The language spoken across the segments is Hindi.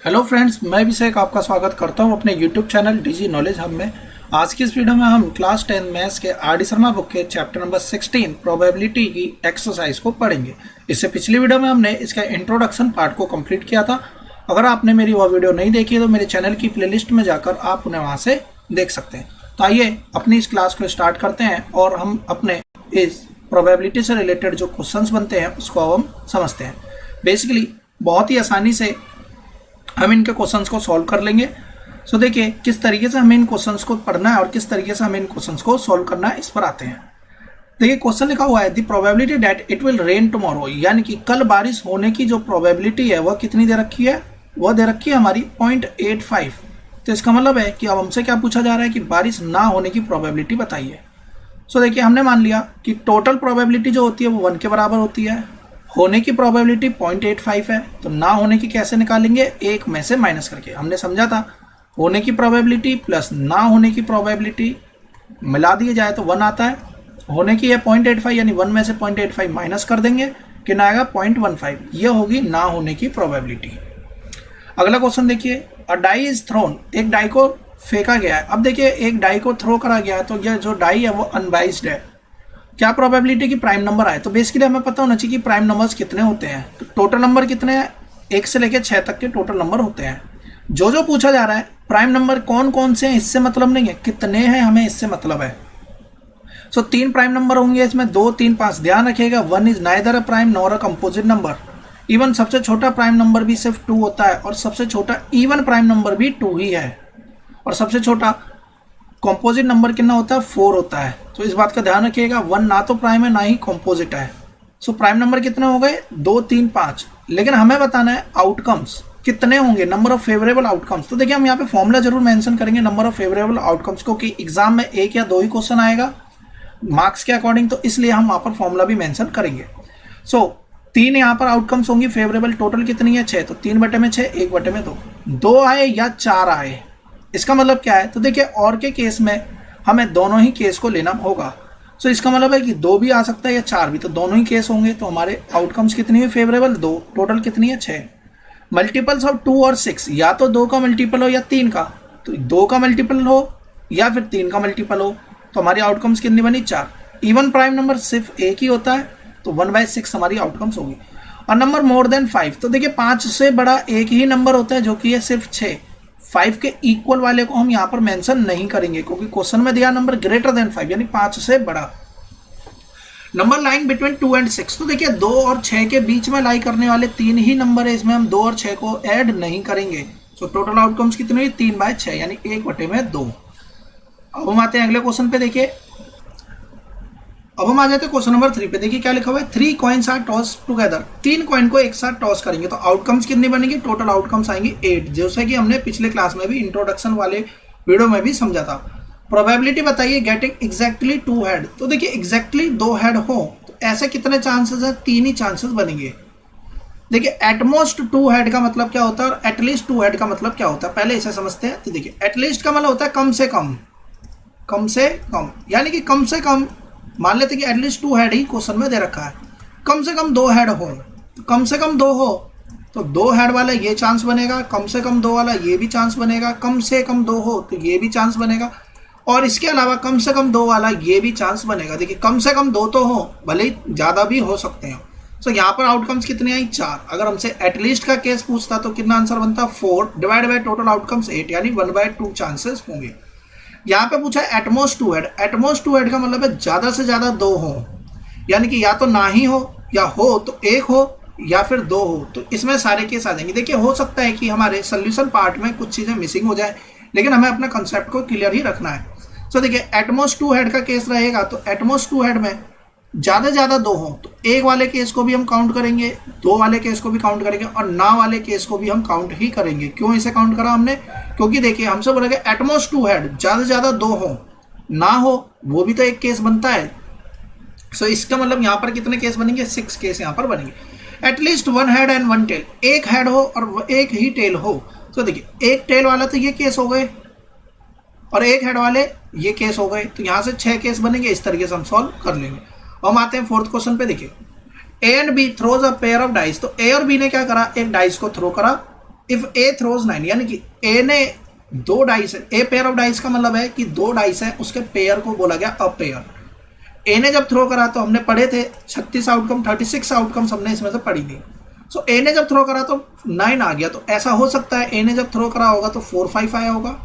हेलो फ्रेंड्स, मैं अभिषेक आपका स्वागत करता हूं अपने YouTube channel DG knowledge hub में। आज की इस वीडियो में हम क्लास 10 मैथ्स के आर डी शर्मा बुक के चैप्टर नंबर 16 प्रोबेबिलिटी की एक्सरसाइज को पढ़ेंगे। इससे पिछली वीडियो में हमने इसका इंट्रोडक्शन पार्ट को कंप्लीट किया था। अगर आपने मेरी वह वीडियो नहीं देखी है तो मेरे चैनल की प्लेलिस्ट में जाकर आप उन्हें वहाँ से देख सकते हैं। तो आइए अपनी इस क्लास को स्टार्ट करते हैं और हम अपने इस प्रोबेबिलिटी से रिलेटेड जो क्वेश्चंस बनते हैं उसको हम समझते हैं। बेसिकली बहुत ही आसानी से हम इनके क्वेश्चंस को सॉल्व कर लेंगे। सो देखिए किस तरीके से हमें इन क्वेश्चंस को पढ़ना है और किस तरीके से हमें इन क्वेश्चंस को सॉल्व करना है, इस पर आते हैं। देखिए क्वेश्चन लिखा हुआ है the probability that it will rain tomorrow, यानी कि कल बारिश होने की जो प्रोबेबिलिटी है वह कितनी दे रखी है, वह दे रखी है हमारी 0.85। तो इसका मतलब है कि अब हमसे क्या पूछा जा रहा है कि बारिश ना होने की प्रोबेबिलिटी बताइए। सो देखिए हमने मान लिया कि टोटल प्रोबेबिलिटी जो होती है वो 1 के बराबर होती है, होने की प्रोबेबिलिटी 0.85 है। तो ना होने की कैसे निकालेंगे, एक में से माइनस करके। हमने समझा था होने की प्रोबेबिलिटी प्लस ना होने की प्रोबेबिलिटी मिला दिए जाए तो 1 आता है। होने की है 0.85 यानी 1 में से 0.85 माइनस कर देंगे, कितना आएगा 0.15। ये होगी ना होने की प्रोबेबिलिटी। अगला क्वेश्चन देखिए, अ डाई इज थ्रोन, एक डाई को फेंका गया है। अब देखिए एक डाई को थ्रो करा गया है तो यह जो डाई है वो अनबाइस्ड है। क्या प्रोबेबिलिटी की प्राइम नंबर आए, तो बेसिकली हमें पता होना चाहिए कि प्राइम नंबर्स कितने होते हैं। तो टोटल नंबर कितने हैं, 1 से लेकर 6 तक के टोटल नंबर होते हैं। जो पूछा जा रहा है प्राइम नंबर कौन कौन से हैं इससे मतलब नहीं है, कितने हैं हमें इससे मतलब है। सो 3 प्राइम नंबर होंगे इसमें, 2, 3, 5। ध्यान रखिएगा 1 is neither a prime nor a composite number. Even सबसे छोटा प्राइम नंबर भी सिर्फ 2 होता है और सबसे छोटा इवन प्राइम नंबर भी 2 ही है, और सबसे छोटा कॉम्पोजिट नंबर कितना होता है, 4 होता है। तो इस बात का ध्यान रखिएगा 1 ना तो प्राइम है ना ही कॉम्पोजिट है। सो प्राइम नंबर कितने हो गए, 2, 3, 5। लेकिन हमें बताना है आउटकम्स कितने होंगे, नंबर ऑफ फेवरेबल आउटकम्स। तो देखिए हम यहाँ पे फॉर्मूला जरूर मेंशन करेंगे नंबर ऑफ फेवरेबल आउटकम्स को, कि एग्जाम में 1 या 2 ही क्वेश्चन आएगा मार्क्स के अकॉर्डिंग, तो इसलिए हम वहाँ पर फॉर्मूला भी मेंशन करेंगे। सो 3 यहाँ पर आउटकम्स होंगी फेवरेबल, टोटल कितनी है 6। तो 3/6, 1/2, 2 आए या 4 आए, इसका मतलब क्या है। तो देखिए और के केस में हमें दोनों ही केस को लेना होगा। सो इसका मतलब है कि 2 भी आ सकता है या 4 भी, तो दोनों ही केस होंगे। तो हमारे आउटकम्स कितनी है फेवरेबल, 2, टोटल कितनी है 6। मल्टीपल्स ऑफ 2 और 6, या तो 2 का मल्टीपल हो या 3 का। तो 2 का मल्टीपल हो या फिर 3 का मल्टीपल हो, तो हमारी आउटकम्स कितनी बनी 4। इवन प्राइम नंबर सिर्फ एक ही होता है तो 1/6 हमारी आउटकम्स होगी। और नंबर मोर देन 5, तो देखिए 5 से बड़ा एक ही नंबर होता है जो कि है सिर्फ 6। 5 के इक्वल वाले को हम यहाँ पर मेंशन नहीं करेंगे क्योंकि क्वेश्चन में दिया नंबर ग्रेटर देन 5 यानी 5 से बड़ा। नंबर लाइन बिटवीन 2 and 6, तो देखिए 2 और 6 के बीच में लाई करने वाले 3 ही नंबर है, इसमें हम 2 और 6 को ऐड नहीं करेंगे। सो टोटल आउटकम्स कितने हुई, 3/6 यानी 1/2। अब हम आते हैं अगले क्वेश्चन पे। देखिए अब हम आ जाते हैं क्वेश्चन नंबर 3 पे। देखिए क्या लिखा हुआ है, 3 coins are toss together, 3 coin को एक साथ टॉस करेंगे तो आउटकम्स कितनी बनेंगी, टोटल आउटकम्स आएंगे 8, जैसा कि हमने पिछले क्लास में भी इंट्रोडक्शन वाले वीडियो में भी समझा था। प्रोबेबिलिटी बताइए गेटिंग एग्जैक्टली 2 हेड, तो देखिए एग्जैक्टली 2 हेड हो तो ऐसे कितने चांसेस है, 3 ही चांसेस बनेंगे। देखिए एटमोस्ट 2 हेड का मतलब क्या होता है और एटलीस्ट 2 हेड का मतलब क्या होता है, पहले इसे समझते हैं। तो देखिए एटलीस्ट का मतलब होता है कम से कम, कम से कम, यानी कि कम से कम मान लेते कि एटलीस्ट 2 हेड ही क्वेश्चन में दे रखा है, कम से कम 2 हेड हो। कम से कम 2 हो तो 2 हेड वाला ये चांस बनेगा, कम से कम 2 वाला ये भी चांस बनेगा, कम से कम 2 हो तो ये भी चांस बनेगा, और इसके अलावा कम से कम 2 वाला ये भी चांस बनेगा। देखिए कम से कम 2 तो हो, भले ही ज़्यादा भी हो सकते हैं। सो यहाँ पर आउटकम्स कितने आई, 4। अगर हमसे एटलीस्ट का केस पूछता तो कितना आंसर बनता, 4 डिवाइड बाय टोटल आउटकम्स 8 यानी 1/2 चांसेस होंगे। यहाँ पे पूछा है एटमोस्ट 2 हेड, एटमोस्ट 2 हेड का मतलब है ज़्यादा से ज़्यादा 2 हो, यानी कि या तो ना ही हो या हो तो 1 हो या फिर 2 हो। तो इसमें सारे केस आ जाएंगे। देखिए हो सकता है कि हमारे सोल्यूशन पार्ट में कुछ चीज़ें मिसिंग हो जाए, लेकिन हमें अपना कंसेप्ट को क्लियर ही रखना है। सो देखिए एटमोस्ट 2 हेड का केस रहेगा तो एटमोस्ट 2 हेड में ज़्यादा से ज़्यादा 2 हो तो 1 वाले केस को भी हम काउंट करेंगे, 2 वाले केस को भी काउंट करेंगे और ना वाले केस को भी हम काउंट ही करेंगे। क्यों इसे काउंट करा हमने, क्योंकि देखिए हमसे बोलेगा एटमोस्ट 2 हेड, ज़्यादा से ज़्यादा 2 हो, ना हो वो भी तो एक केस बनता है। सो इसका मतलब यहाँ पर कितने केस बनेंगे, 6 केस यहाँ पर बनेंगे। एटलीस्ट 1 हेड एंड 1 टेल, एक हेड हो और एक ही टेल हो। तो देखिए एक टेल वाला तो ये केस हो गए और एक हेड वाले ये केस हो गए, तो यहाँ से 6 केस बनेंगे। इस तरीके से हम सॉल्व कर लेंगे। हम आते हैं 4th क्वेश्चन पे। देखिए A and B throws a pair of dice, तो ए और बी ने क्या करा, एक डाइस को थ्रो करा इफ ए थ्रोज 9, यानी कि ए ने दो डाइस है, ए पेयर ऑफ डाइस का मतलब है कि दो डाइस है, उसके पेयर को बोला गया अ पेयर। ए ने जब थ्रो करा तो हमने पढ़े थे 36 आउटकम, 36 आउटकम्स हमने इसमें से पढ़ी थी। सो ए ने जब थ्रो करा तो 9 आ गया। तो ऐसा हो सकता है ए ने जब थ्रो करा होगा तो 4-5 आया होगा,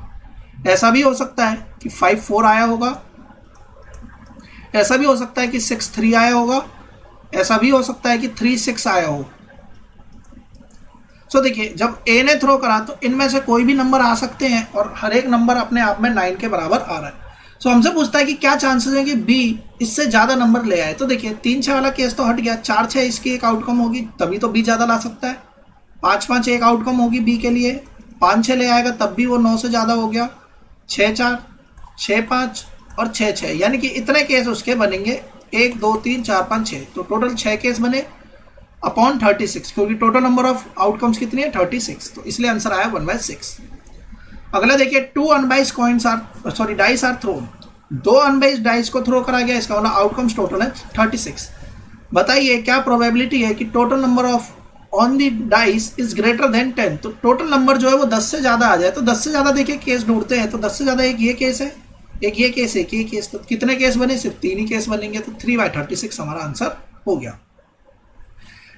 ऐसा भी हो सकता है कि 5-4 आया होगा, ऐसा भी हो सकता है कि 6-3 आया होगा, ऐसा भी हो सकता है कि 3-6 आया हो। सो देखिए, जब ए ने थ्रो करा तो इनमें से कोई भी नंबर आ सकते हैं और हर एक नंबर अपने आप में 9 के बराबर आ रहा है। सो हमसे पूछता है कि क्या चांसेस है कि बी इससे ज़्यादा नंबर ले आए। तो देखिए 3-6 वाला केस तो हट गया, 4-6 इसकी एक आउटकम होगी, तभी तो बी ज़्यादा ला सकता है। 5-5 एक आउटकम होगी बी के लिए, 5-6 ले आएगा तब भी वो 9 से ज़्यादा हो गया। 6-4, 6-5 और 6-6, यानी कि इतने केस उसके बनेंगे, 1 2 3 4 5 6, तो टोटल 6 केस बने अपॉन 36, क्योंकि टोटल नंबर ऑफ आउटकम्स कितनी है 36, तो इसलिए आंसर आया 1/6। अगला देखिए, 2 unbiased coins are sorry dice are thrown, 2 unbiased dice को थ्रो करा गया, इसका मतलब आउटकम्स टोटल है 36। बताइए क्या प्रोबेबिलिटी है कि total number of on the dice is greater than 10। तो टोटल नंबर जो है वो 10 से ज़्यादा आ जाए। तो 10 से ज़्यादा देखिए केस ढूंढते हैं, तो 10 से ज़्यादा एक ये केस है, एक ये केस, एक ये केस, तो कितने केस बने, सिर्फ 3 ही केस बनेंगे। तो 3/36 हमारा आंसर हो गया।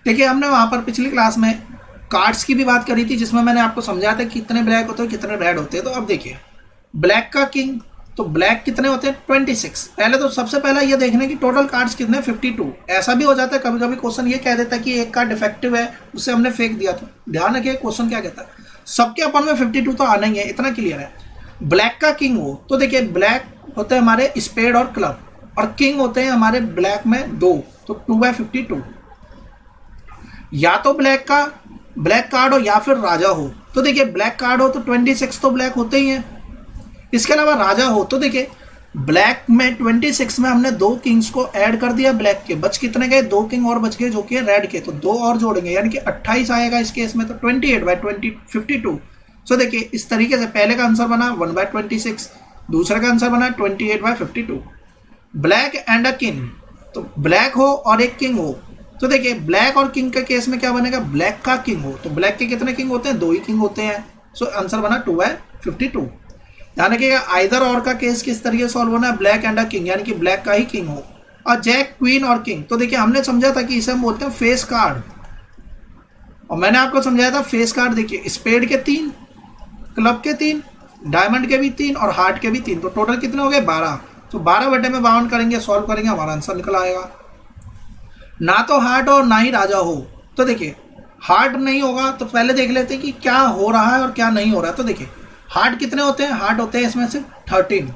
देखिए हमने वहाँ पर पिछली क्लास में कार्ड्स की भी बात करी थी, जिसमें मैंने आपको समझाया था कितने ब्लैक होते हैं कितने रेड होते हैं। तो अब देखिए ब्लैक का किंग, तो ब्लैक कितने होते हैं 26। पहले तो सबसे पहला ये देखने की टोटल कार्ड्स कितने 52। ऐसा भी हो जाता है कभी कभी क्वेश्चन ये कह देता है कि एक कार्ड डिफेक्टिव है, उसे हमने फेंक दिया। तो ध्यान रखिए क्वेश्चन क्या कहता है, सबके अपन में 52 तो आना ही है, इतना क्लियर है। ब्लैक का किंग हो तो देखिए ब्लैक होते हैं हमारे स्पेड और क्लब, और किंग होते हैं हमारे ब्लैक में 2, तो 2/52। या तो ब्लैक कार्ड हो या फिर राजा हो। तो देखिए ब्लैक कार्ड हो तो 26 तो ब्लैक होते ही हैं। इसके अलावा राजा हो तो देखिए ब्लैक में 26 में हमने 2 किंग्स को ऐड कर दिया ब्लैक के, बच कितने गए 2 किंग और बच गए जो कि रेड के, तो 2 और जोड़ेंगे यानी कि 28 आएगा इस केस में, तो 28/52। सो देखिए इस तरीके से पहले का आंसर बना 1/26, दूसरे का आंसर बना 28/52। ब्लैक एंड अ किंग, तो ब्लैक हो और एक किंग हो, तो देखिए ब्लैक और किंग के केस में क्या बनेगा, ब्लैक का किंग हो। तो ब्लैक के कितने किंग होते हैं, 2 ही किंग होते हैं। सो आंसर बना 2/52। ध्यान रखिएगा आइदर और का केस किस तरीके से सॉल्व होना है, ब्लैक एंड अ किंग, यानी कि ब्लैक का ही किंग हो। और जैक, क्वीन और किंग, तो देखिए हमने समझा था कि इसे हम बोलते हैं फेस कार्ड, और मैंने आपको समझाया था फेस कार्ड देखिए स्पेड के 3, क्लब के 3, डायमंड के भी 3 और हार्ट के भी 3, तो टोटल कितने हो गए 12। तो 12/52 करेंगे, सॉल्व करेंगे, हमारा आंसर निकल आएगा। ना तो हार्ट और ना ही राजा हो, तो देखिए हार्ट नहीं होगा तो पहले देख लेते हैं कि क्या हो रहा है और क्या नहीं हो रहा है। तो देखिए हार्ट कितने होते हैं, हार्ट होते हैं इसमें सिर्फ 13,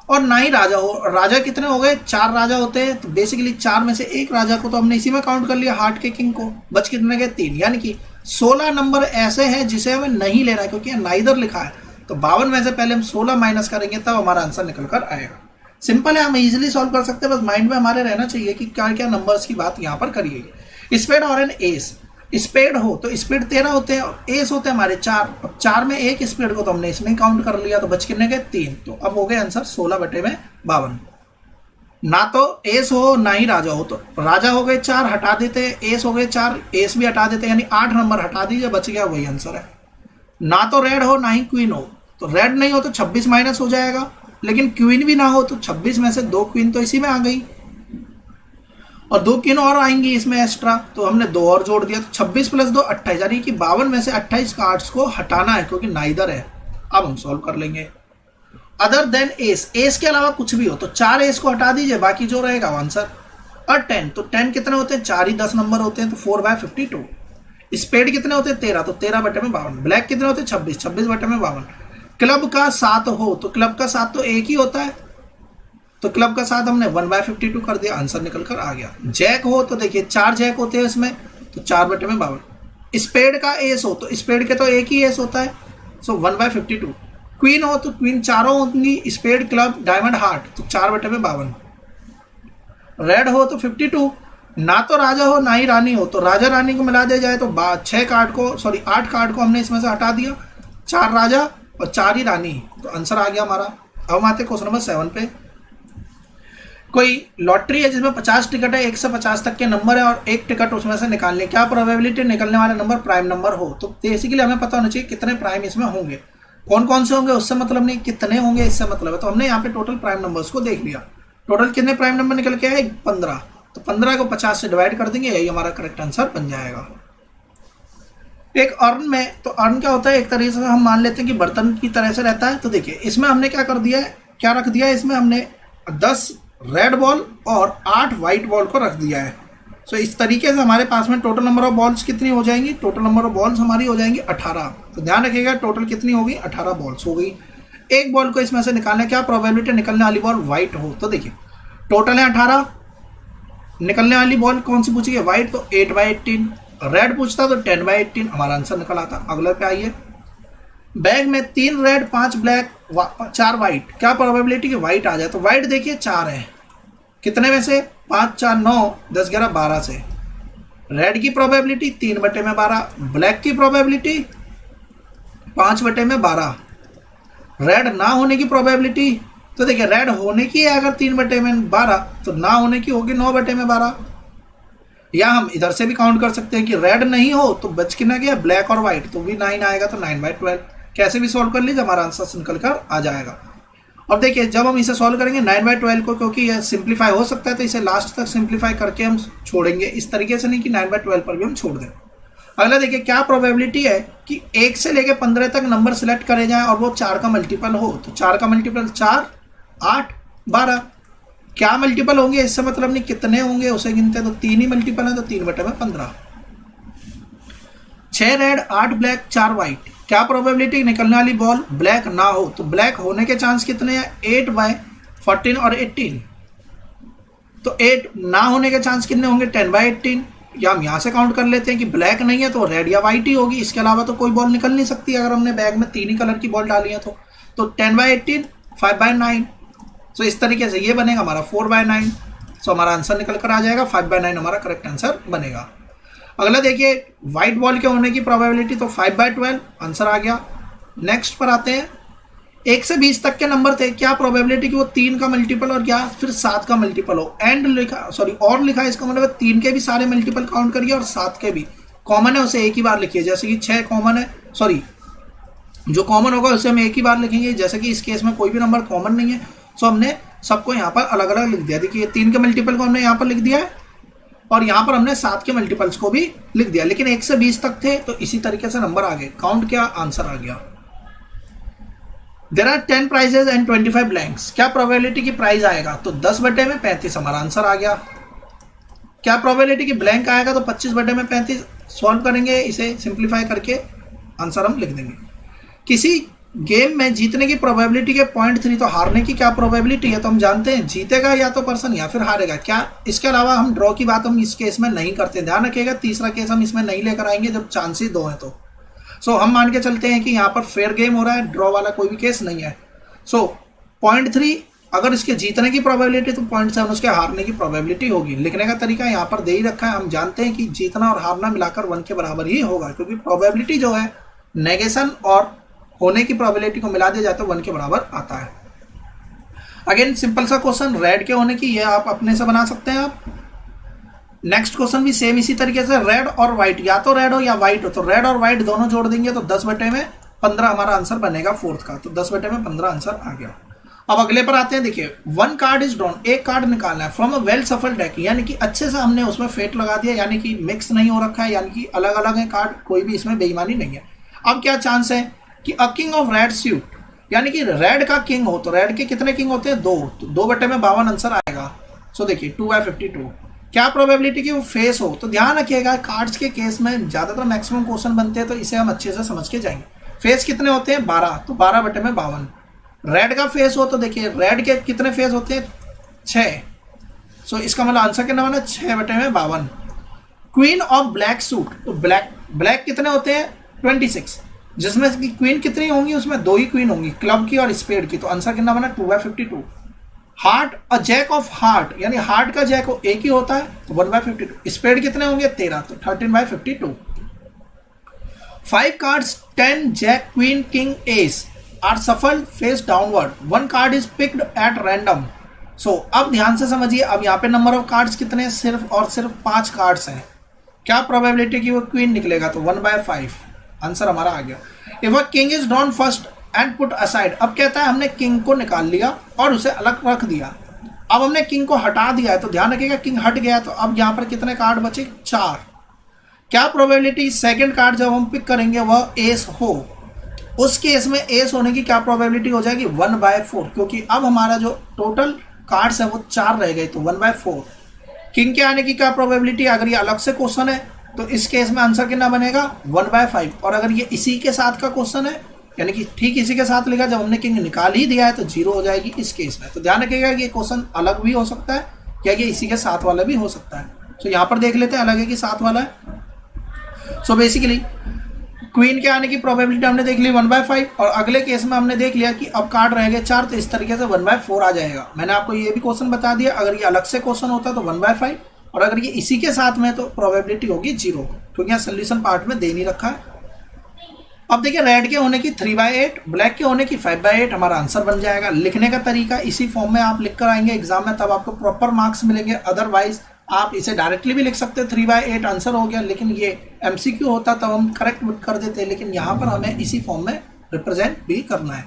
और ना ही राजा हो। राजा कितने हो गए, 4 राजा होते हैं, तो बेसिकली 4 में से एक राजा को तो हमने इसी में काउंट कर लिया, हार्ट के किंग को, बच कितने गए 3, यानी कि 16 नंबर ऐसे हैं जिसे हमें नहीं लेना है क्योंकि नाइदर लिखा है। तो 52 में से पहले हम 16 माइनस करेंगे तब हमारा आंसर निकल कर आएगा। सिंपल है, हम इजीली सॉल्व कर सकते हैं, बस माइंड में हमारे रहना चाहिए कि क्या क्या नंबर्स की बात यहाँ पर करिए। स्पेड और एन एस, स्पेड हो तो स्पेड 13 होते हैं और एस होते हैं हमारे 4। अब 4 में एक स्पेड को तो हमने इसमें काउंट कर लिया, तो बच कितने गए 3, तो अब हो गए आंसर 16/52। ना तो एस हो ना ही राजा हो, तो राजा हो गए 4 हटा देते, एस हो गए 4 एस भी हटा देते, यानी 8 नंबर हटा दीजिए, बच गया वही आंसर है। ना तो रेड हो ना ही क्वीन हो, तो रेड नहीं हो तो 26 माइनस हो जाएगा, लेकिन क्वीन भी ना हो तो 26 में से 2 क्वीन तो इसी में आ गई, और 2 किन और आएंगी इसमें एक्स्ट्रा, तो हमने 2 और जोड़ दिया, तो 26 + 2 28, यानी कि 52 में से 28 कार्ड्स को हटाना है क्योंकि नाइदर है। अब हम सॉल्व कर लेंगे। अदर देन एस, एस के अलावा कुछ भी हो, तो 4 एस को हटा दीजिए, बाकी जो रहेगा आंसर। और 10, तो 10 कितने होते हैं, 4 ही 10 नंबर होते हैं, तो 4/52। स्पेड कितने होते हैं 13, तो 13/52। ब्लैक कितने होते हैं 26, 26/52। क्लब का 7 हो, तो क्लब का 7 तो एक ही होता है, तो क्लब का 7 हमने 1/52 कर दिया, आंसर निकल कर आ गया। जैक हो तो देखिए 4 जैक होते हैं इसमें, तो 4/52। स्पेड का एस हो तो स्पेड के तो एक ही एस होता है, सो 1/52। क्वीन हो तो क्वीन चारों होंगी, स्पेड, क्लब, डायमंड, हार्ट, तो 4/52। रेड हो तो 52। ना तो राजा हो ना ही रानी हो, तो राजा रानी को मिला दिया जाए तो 8 कार्ड को हमने इसमें से हटा दिया, 4 राजा और 4 ही रानी, तो आंसर आ गया हमारा। अब हम आते क्वेश्चन नंबर 7 पे। कोई लॉटरी है जिसमें 50 टिकट है, 1 से 50 तक के नंबर है और एक टिकट उसमें से निकालने, क्या प्रोबेबिलिटी निकलने वाला नंबर प्राइम नंबर हो। तो बेसिकली हमें पता होना चाहिए कितने प्राइम इसमें होंगे, कौन कौन से होंगे उससे मतलब नहीं, कितने होंगे इससे मतलब है। तो हमने यहाँ पे टोटल प्राइम नंबर्स को देख लिया। टोटल कितने प्राइम नंबर निकल के आए, 15। तो 15 को 50 से डिवाइड कर देंगे, यही हमारा करेक्ट आंसर बन जाएगा। एक अर्न में, तो अर्न क्या होता है, एक तरीके से हम मान लेते हैं कि बर्तन की तरह से रहता है। तो देखिए इसमें हमने क्या कर दिया है, क्या रख दिया है, इसमें हमने 10 रेड बॉल और 8 व्हाइट बॉल को रख दिया है। सो इस तरीके से हमारे पास में टोटल नंबर ऑफ बॉल्स कितनी हो जाएंगी, टोटल नंबर ऑफ बॉल्स हमारी हो जाएंगी 18। तो ध्यान रखिएगा टोटल कितनी होगी, 18 बॉल्स हो गई। एक बॉल को इसमें से निकालना, क्या प्रोबेबिलिटी निकलने वाली बॉल व्हाइट हो। तो देखिए टोटल है 18, निकलने वाली बॉल कौन सी पूछी है, व्हाइट, तो 8/18। रेड पूछता तो 10/18, हमारा आंसर निकल आता। अगले पे आइए, बैग में 3 रेड 5 ब्लैक 4 व्हाइट, क्या प्रोबेबिलिटी कि व्हाइट आ जाए। तो व्हाइट देखिए 4 है, कितने में से, 5 4 9 10 11 12 से। रेड की प्रोबेबिलिटी 3/12, ब्लैक की प्रोबेबिलिटी 5/12। रेड ना होने की प्रोबेबिलिटी, तो देखिए रेड होने की है अगर 3/12, तो ना होने की होगी 9/12। या हम इधर से भी काउंट कर सकते हैं कि रेड नहीं हो तो बच के ना गया ब्लैक और व्हाइट, तो भी 9 आएगा, तो 9/12। कैसे भी सॉल्व कर लीजिए, हमारा आंसर निकल कर आ जाएगा। अब देखिए जब हम इसे सॉल्व करेंगे 9/12 को, क्योंकि यह सिंप्लीफाई हो सकता है तो इसे लास्ट तक सिंप्लीफाई करके हम छोड़ेंगे, इस तरीके से नहीं कि 9/12 पर भी हम छोड़ दें। अगला देखिए क्या प्रोबेबिलिटी है कि 1 से लेकर 15 तक नंबर सिलेक्ट करे जाए और वो 4 का मल्टीपल हो। तो 4 का मल्टीपल 4 8 12, क्या मल्टीपल होंगे इससे मतलब नहीं, कितने होंगे उसे गिनते, तो 3 ही मल्टीपल है, तो 3/15। 6 रेड 8 ब्लैक 4 व्हाइट, क्या प्रोबेबिलिटी निकलने वाली बॉल ब्लैक ना हो। तो ब्लैक होने के चांस कितने हैं, 8/14 और 18। तो 8 ना होने के चांस कितने होंगे, 10/18। या हम यहाँ से काउंट कर लेते हैं कि ब्लैक नहीं है तो रेड या व्हाइट ही होगी, इसके अलावा तो कोई बॉल निकल नहीं सकती अगर हमने बैग में 3 ही कलर की बॉल डाली है तो 10/18 5/9। सो इस तरीके से ये बनेगा हमारा 4/9। सो हमारा आंसर निकल कर आ जाएगा 5/9, हमारा करेक्ट आंसर बनेगा। अगला देखिए व्हाइट बॉल के होने की प्रोबेबिलिटी, तो 5/12 आंसर आ गया। नेक्स्ट पर आते हैं, 1 से 20 तक के नंबर थे, क्या प्रोबेबिलिटी कि वो 3 का मल्टीपल और या फिर 7 का मल्टीपल हो। एंड लिखा, सॉरी और लिखा है, इसका मतलब 3 के भी सारे मल्टीपल काउंट करिए और 7 के भी। कॉमन है उसे एक ही बार लिखिए, जैसे कि 6 कॉमन है, सॉरी जो कॉमन होगा उसे हम एक ही बार लिखेंगे, जैसे कि इस केस में कोई भी नंबर कॉमन नहीं है। सो हमने सबको यहाँ पर अलग अलग लिख दिया। देखिए 3 के मल्टीपल को हमने यहाँ पर लिख दिया है और यहाँ पर हमने 7 के मल्टीपल्स को भी लिख दिया, लेकिन 1 से 20 तक थे तो इसी तरीके से नंबर आ गए। काउंट किया, आंसर आ गया। There are 10 prizes and 25 blanks, क्या प्रोबेबिलिटी की प्राइज आएगा, तो 10/35 हमारा आंसर आ गया। क्या प्रोबेबिलिटी की ब्लैंक आएगा, तो 25/35। सॉल्व करेंगे इसे सिंप्लीफाई करके, आंसर हम लिख देंगे। किसी गेम में जीतने की प्रोबेबिलिटी के 0.3, तो हारने की क्या प्रोबेबिलिटी है, तो हम जानते हैं जीतेगा या तो पर्सन या फिर हारेगा। क्या इसके अलावा हम ड्रॉ की बात हम इस केस में नहीं करते, ध्यान रखिएगा। तीसरा केस हम इसमें नहीं लेकर आएंगे जब चांसेस 2 हैं तो। सो हम मान के चलते हैं कि यहाँ पर फेयर गेम हो रहा है, ड्रॉ वाला कोई भी केस नहीं है। सो 0.3 अगर इसके जीतने की प्रोबेबिलिटी, तो 0.7 उसके हारने की प्रोबेबिलिटी होगी। लिखने का तरीका यहाँ पर दे ही रखा है, हम जानते हैं कि जीतना और हारना मिलाकर 1 के बराबर ही होगा, क्योंकि प्रोबेबिलिटी जो है नेगेशन और होने की प्रोबेबिलिटी को मिला दिया जाए तो 1 के बराबर आता है। अगेन सिंपल सा क्वेश्चन, रेड के होने की ये आप अपने से बना सकते हैं आप। नेक्स्ट क्वेश्चन भी सेम इसी तरीके से, रेड और व्हाइट, या तो रेड हो या व्हाइट हो, तो रेड और व्हाइट दोनों जोड़ देंगे तो 10/15 हमारा आंसर बनेगा फोर्थ का, तो 10/15 आंसर आ गया। अब अगले पर आते हैं। देखिए 1 कार्ड इज ड्रॉन, एक कार्ड निकालना है फ्रॉम अ वेल सफल डेक, यानी कि अच्छे से हमने उसमें फेट लगा दिया, यानी कि मिक्स नहीं हो रखा है, यानी कि अलग अलग है कार्ड, कोई भी इसमें बेईमानी नहीं है। अब क्या चांस है कि a king of red suit, यानी कि रेड का किंग हो, तो रेड के कितने किंग होते हैं, 2, तो 2/52 आंसर आएगा। सो देखिए 2/52। क्या प्रोबेबिलिटी कि वो फेस हो, तो ध्यान रखिएगा कार्ड्स के केस में ज्यादातर मैक्सिमम क्वेश्चन बनते हैं, तो इसे हम अच्छे से समझ के जाएंगे। फेस कितने होते हैं, 12, तो 12/52। रेड का फेस हो, तो देखिए रेड के कितने फेस होते हैं, 6। सो इसका मतलब आंसर कितना बना, 6/52। क्वीन ऑफ ब्लैक सूट, तो ब्लैक कितने होते हैं, 26, जिसमें की क्वीन कितनी होंगी, उसमें 2 ही क्वीन होंगी, क्लब की और स्पेड की, तो आंसर कितना बना, 2/52। Heart, a jack of heart, यानी हार्ट का जैक हो एक ही होता है, तो 1/52। स्पेड कितने होंगे, 13, तो 13/52। 5 cards 10 jack queen king ace are shuffled face downward, 1 card is picked at random, अब ध्यान से समझिए, अब यहाँ पे नंबर ऑफ कार्ड्स कितने हैं, सिर्फ और सिर्फ 5 कार्ड्स हैं। क्या प्रोबेबिलिटी की वो क्वीन निकलेगा, तो 1/5 आंसर हमारा आ गया। If a king is drawn first and put aside, अब कहता है हमने किंग को निकाल लिया और उसे अलग रख दिया। अब हमने किंग को हटा दिया है, तो ध्यान रखिएगा किंग हट गया, तो अब यहाँ पर कितने कार्ड बचे, 4। क्या प्रोबेबिलिटी सेकंड कार्ड जब हम पिक करेंगे वह एस हो, उस केस में एस होने की क्या प्रोबेबिलिटी हो जाएगी, 1/4, क्योंकि अब हमारा जो टोटल कार्ड्स है वो 4 रह गए, तो 1/4। किंग के आने की क्या प्रोबेबिलिटी, अगर ये अलग से क्वेश्चन है तो इस केस में आंसर कितना बनेगा, 1/5। और अगर ये इसी के साथ का क्वेश्चन है, यानी कि ठीक इसी के साथ लिखा, जब हमने किंग निकाल ही दिया है तो 0 हो जाएगी इस केस में। तो ध्यान रखिएगा कि ये क्वेश्चन अलग भी हो सकता है या ये इसी के साथ वाला भी हो सकता है। तो यहाँ पर देख लेते हैं अलग है कि साथ वाला है। सो बेसिकली क्वीन के आने की प्रोबेबिलिटी हमने देख ली 1/5, और अगले केस में हमने देख लिया कि अब कार्ड रह गए 4, तो इस तरीके से 1/4 आ जाएगा। मैंने आपको ये भी क्वेश्चन बता दिया, अगर ये अलग से क्वेश्चन होता तो 1/5, और अगर ये इसी के साथ में तो प्रोबेबिलिटी होगी 0, क्योंकि यहाँ सोल्यूशन पार्ट में दे नहीं रखा है। अब देखिए रेड के होने की 3/8, ब्लैक के होने की 5/8 हमारा आंसर बन जाएगा। लिखने का तरीका इसी फॉर्म में आप लिख कर आएंगे एग्जाम में, तब आपको प्रॉपर मार्क्स मिलेंगे। अदरवाइज आप इसे डायरेक्टली भी लिख सकते हैं, 3/8 आंसर हो गया, लेकिन ये MCQ होता तब हम करेक्ट कर देते हैं, लेकिन यहाँ पर हमें इसी फॉर्म में रिप्रेजेंट भी करना है।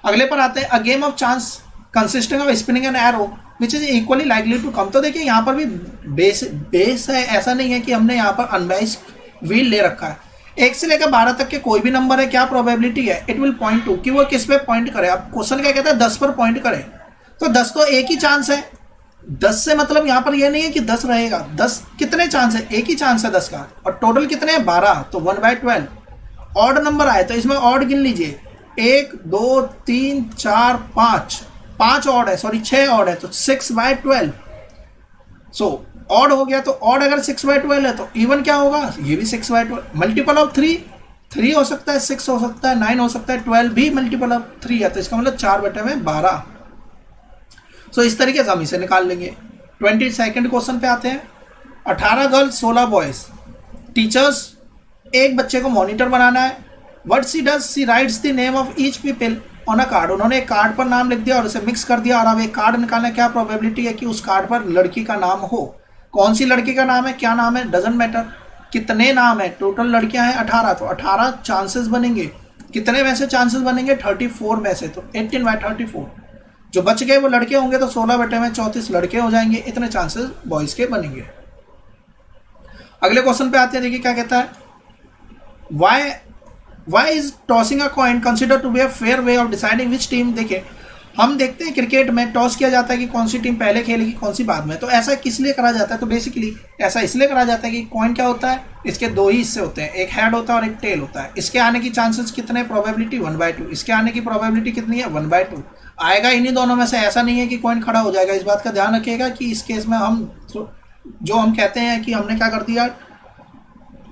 अगले पर आते हैं, a game of chance consisting of spinning an arrow which is equally likely to come. तो देखिए यहाँ पर भी बेस है, ऐसा नहीं है कि हमने यहाँ पर अनबाइस्ड व्हील ले रखा है। 1 से लेकर 12 तक के कोई भी नंबर है, क्या प्रोबेबिलिटी है, इट विल पॉइंट टू, कि वो किस पे पॉइंट करे। अब क्वेश्चन क्या कहता है, 10 पर पॉइंट करे, तो 10 तो एक ही चांस है। 10 से मतलब यहाँ पर ये नहीं है कि 10 रहेगा, 10 कितने चांस है, एक ही चांस है 10 का, और टोटल कितने हैं 12, तो 1/12। ऑड नंबर आए तो इसमें ऑड गिन लीजिए, 1 2 3 4 5 ऑड है, सॉरी 6 ऑड है, तो 6/12। सो ऑड हो गया, तो ऑड अगर 6/12 है तो इवन क्या होगा, ये भी 6/12। मल्टीपल ऑफ 3 हो सकता है, 6 हो सकता है, 9 हो सकता है, 12 भी मल्टीपल ऑफ 3 है, तो इसका मतलब 4/12। सो इस तरीके से हम इसे निकाल लेंगे। 22nd क्वेश्चन पे आते हैं। 18 गर्ल्स 16 बॉयज, टीचर्स एक बच्चे को मॉनिटर बनाना है। What she does, she writes the name of each people on a card. उन्होंने एक कार्ड पर नाम लिख दिया और उसे मिक्स कर दिया, और अब एक कार्ड निकालना, क्या प्रोबेबिलिटी है कि उस कार्ड पर लड़की का नाम हो। कौन सी लड़की का नाम है, क्या नाम है, डजंट मैटर। कितने नाम है, टोटल लड़कियां हैं 18, तो 18 चांसेस बनेंगे। कितने में से चांसेस बनेंगे, 34 में से, तो 18/34। जो बच गए वो लड़के होंगे, तो 16/34 लड़के हो जाएंगे। इतने चांसेस बॉयज के बनेंगे। अगले क्वेश्चन पे आते हैं, देखिए क्या कहता है, why is tossing a coin consider to be a fair way of deciding which team. देखिए हम देखते हैं क्रिकेट में टॉस किया जाता है कि कौन सी टीम पहले खेलेगी कौन सी बाद में, तो ऐसा किस लिए करा जाता है, तो बेसिकली ऐसा इसलिए करा जाता है कि कॉइन क्या होता है, इसके 2 ही हिस्से होते हैं, एक हेड होता है और एक टेल होता है। इसके आने की चांसेस कितने, प्रोबेबिलिटी 1/2, इसके आने की प्रोबेबिलिटी कितनी है, 1/2। आएगा इन्हीं दोनों में से, ऐसा नहीं है कि कॉइन खड़ा हो जाएगा। इस बात का ध्यान रखिएगा कि इस केस में हम जो हम कहते हैं कि हमने क्या कर दिया,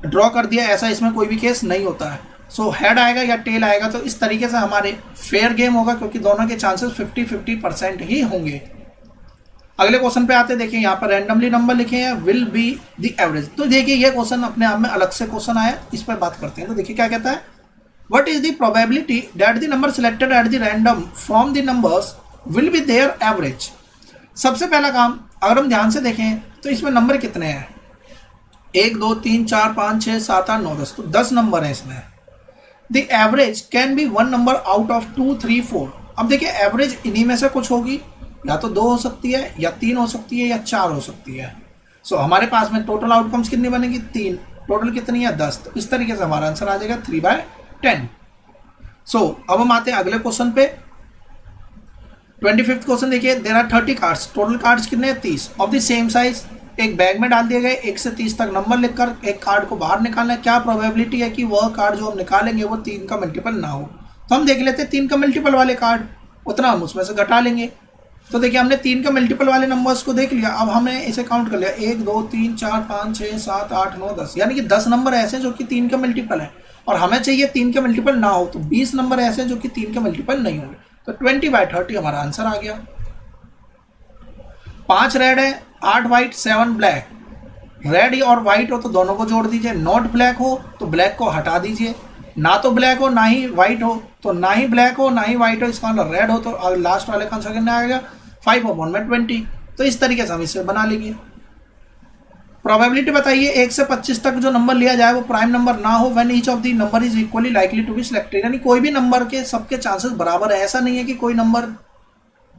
ड्रॉ कर दिया, ऐसा इसमें कोई भी केस नहीं होता है। सो हेड आएगा या टेल आएगा, तो इस तरीके से हमारे फेयर गेम होगा, क्योंकि दोनों के चांसेस 50-50% ही होंगे। अगले क्वेश्चन पे आते हैं, देखिए यहाँ पर रैंडमली नंबर लिखे हैं, विल बी द एवरेज। तो देखिए ये क्वेश्चन अपने आप में अलग से क्वेश्चन आया, इस पर बात करते हैं। तो देखिए क्या कहता है, what is the probability that the number selected at the random from the numbers will be there average. सबसे पहला काम अगर हम ध्यान से देखें तो इसमें नंबर कितने हैं, 1 2 3 4 5 6 7 8 9 10, तो 10 नंबर है इसमें। The average can be 1 number out of 2 3 4। अब देखिए एवरेज इन्हीं में से कुछ होगी, या तो 2 हो सकती है, या 3 हो सकती है, या 4 हो सकती है। सो हमारे पास में टोटल आउटकम्स कितनी बनेगी, 3, टोटल कितनी है 10, तो इस तरीके से हमारा आंसर आ जाएगा 3/10। सो अब हम आते हैं अगले क्वेश्चन पे। 25th क्वेश्चन देखिए, there are 30 cards, total cards कितने हैं 30, ऑफ द सेम साइज, एक बैग में डाल दिए गए। 1 से 30 तक नंबर लिखकर एक कार्ड को बाहर निकालना है। क्या प्रोबेबिलिटी है कि वह कार्ड जो हम निकालेंगे वो 3 का मल्टीपल ना हो। तो हम देख लेते हैं 3 का मल्टीपल वाले कार्ड, उतना हम उसमें से घटा लेंगे। तो देखिए हमने 3 का मल्टीपल वाले नंबर्स को देख लिया, अब हमने इसे काउंट कर लिया, 1 2 3 4 5 6 7 8 9 10, यानी कि 10 नंबर ऐसे जो कि 3 का मल्टीपल है, और हमें चाहिए 3 के मल्टीपल ना हो, तो 20 नंबर ऐसे जो कि 3 के मल्टीपल नहीं होंगे। तो 20/30 हमारा आंसर आ गया। 5 रेड है, 8 व्हाइट, 7 ब्लैक। रेड और व्हाइट हो तो दोनों को जोड़ दीजिए, नॉट ब्लैक हो तो ब्लैक को हटा दीजिए, ना तो ब्लैक हो ना ही व्हाइट हो तो ना ही ब्लैक हो ना ही व्हाइट हो, इसका मतलब रेड हो, तो लास्ट वाले का आंसर कितना आएगा 5/20। तो इस तरीके से हम इसे बना लेंगे। प्रोबेबिलिटी बताइए 1 से 25 तक जो नंबर लिया जाए वो प्राइम नंबर ना हो when each of the number is equally likely to be selected, यानी कोई भी नंबर के सबके चांसेस बराबर है। ऐसा नहीं है कि कोई नंबर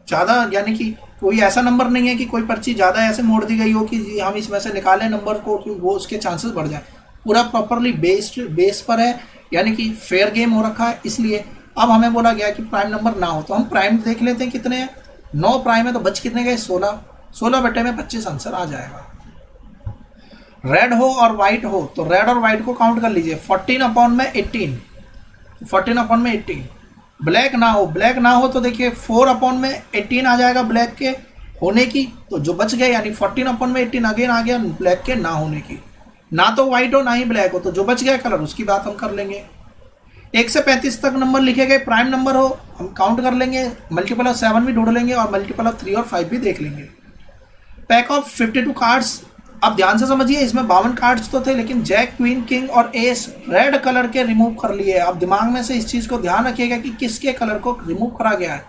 ज़्यादा, यानी कि कोई ऐसा नंबर नहीं है कि कोई पर्ची ज़्यादा ऐसे मोड़ दी गई हो कि हम इसमें से निकालें नंबर को कि वो उसके चांसेस बढ़ जाए। पूरा प्रॉपरली बेस पर है, यानी कि फेयर गेम हो रखा है। इसलिए अब हमें बोला गया कि प्राइम नंबर ना हो, तो हम प्राइम देख लेते हैं कितने हैं। 9 प्राइम है तो बच कितने गए 16, 16 बटे में 25 आंसर आ जाएगा। रेड हो और वाइट हो तो रेड और वाइट को काउंट कर लीजिए, 14/18, 14/18। ब्लैक ना हो, ब्लैक ना हो तो देखिए 4/18 आ जाएगा ब्लैक के होने की, तो जो बच गए यानी 14/18 अगेन आ गया ब्लैक के ना होने की। ना तो वाइट हो ना ही ब्लैक हो, तो जो बच गया कलर उसकी बात हम कर लेंगे। 1 से 35 तक नंबर लिखे गए प्राइम नंबर हो, हम काउंट कर लेंगे, मल्टीपल ऑफ 7 भी ढूंढ लेंगे और मल्टीपल ऑफ 3 और 5 भी देख लेंगे। पैक ऑफ 52 कार्ड्स, अब ध्यान से समझिए, इसमें 52 कार्ड्स तो थे लेकिन जैक, क्वीन, किंग और एस रेड कलर के रिमूव कर लिए। अब दिमाग में से इस चीज को ध्यान रखिएगा कि किसके कलर को रिमूव करा गया है।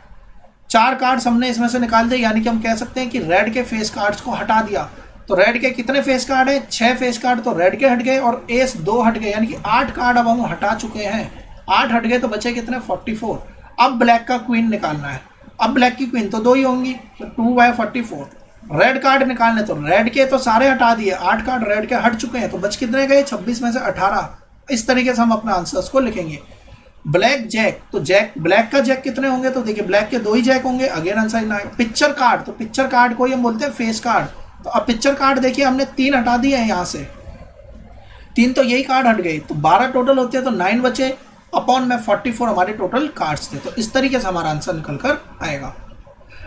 4 कार्ड्स हमने इसमें से निकाल दिए, यानी कि हम कह सकते हैं कि रेड के फेस कार्ड्स को हटा दिया। तो रेड के कितने फेस कार्ड है, 6 फेस कार्ड तो रेड के हट गए और एस 2 हट गए, यानी कि 8 कार्ड अब हम हटा चुके हैं। 8 हट गए तो बचे कितने 44। अब ब्लैक का क्वीन निकालना है। अब ब्लैक की क्वीन तो 2 ही होंगी, तो 2/44। रेड कार्ड निकालने, तो रेड के तो सारे हटा दिए, 8 कार्ड रेड के हट चुके हैं, तो बच कितने गए 26 में से 18। इस तरीके से हम अपने आंसर्स को लिखेंगे। ब्लैक जैक, तो जैक ब्लैक का जैक कितने होंगे, तो देखिए ब्लैक के 2 ही जैक होंगे, अगेन आंसर ना आएगा। पिक्चर कार्ड, तो पिक्चर कार्ड को ही हम बोलते हैं फेस कार्ड। तो अब पिक्चर कार्ड देखिए हमने 3 हटा दिए हैं, यहाँ से 3 तो यही कार्ड हट गए, तो 12 टोटल होते हैं, तो 9 बचे अपॉन में 44 हमारे टोटल कार्ड्स थे। तो इस तरीके से हमारा आंसर निकल कर आएगा।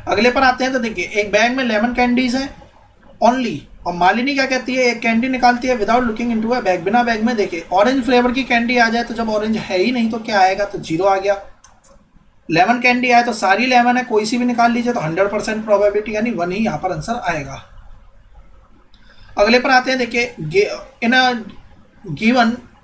अगले पर आते हैं, तो देखिए एक बैग में लेमन कैंडीज है ओनली, और मालिनी क्या कहती है, एक कैंडी निकालती है without looking into a bag, बिना बैग में देखे। ऑरेंज फ्लेवर की कैंडी आ जाए तो जब ऑरेंज है ही नहीं तो क्या आएगा, तो 0 आ गया। लेमन कैंडी आए तो सारी लेमन है, कोई सी भी निकाल लीजिए तो 100% प्रोबेबिलिटी यानी 1 ही यहाँ पर आंसर आएगा। अगले पर आते हैं, देखिए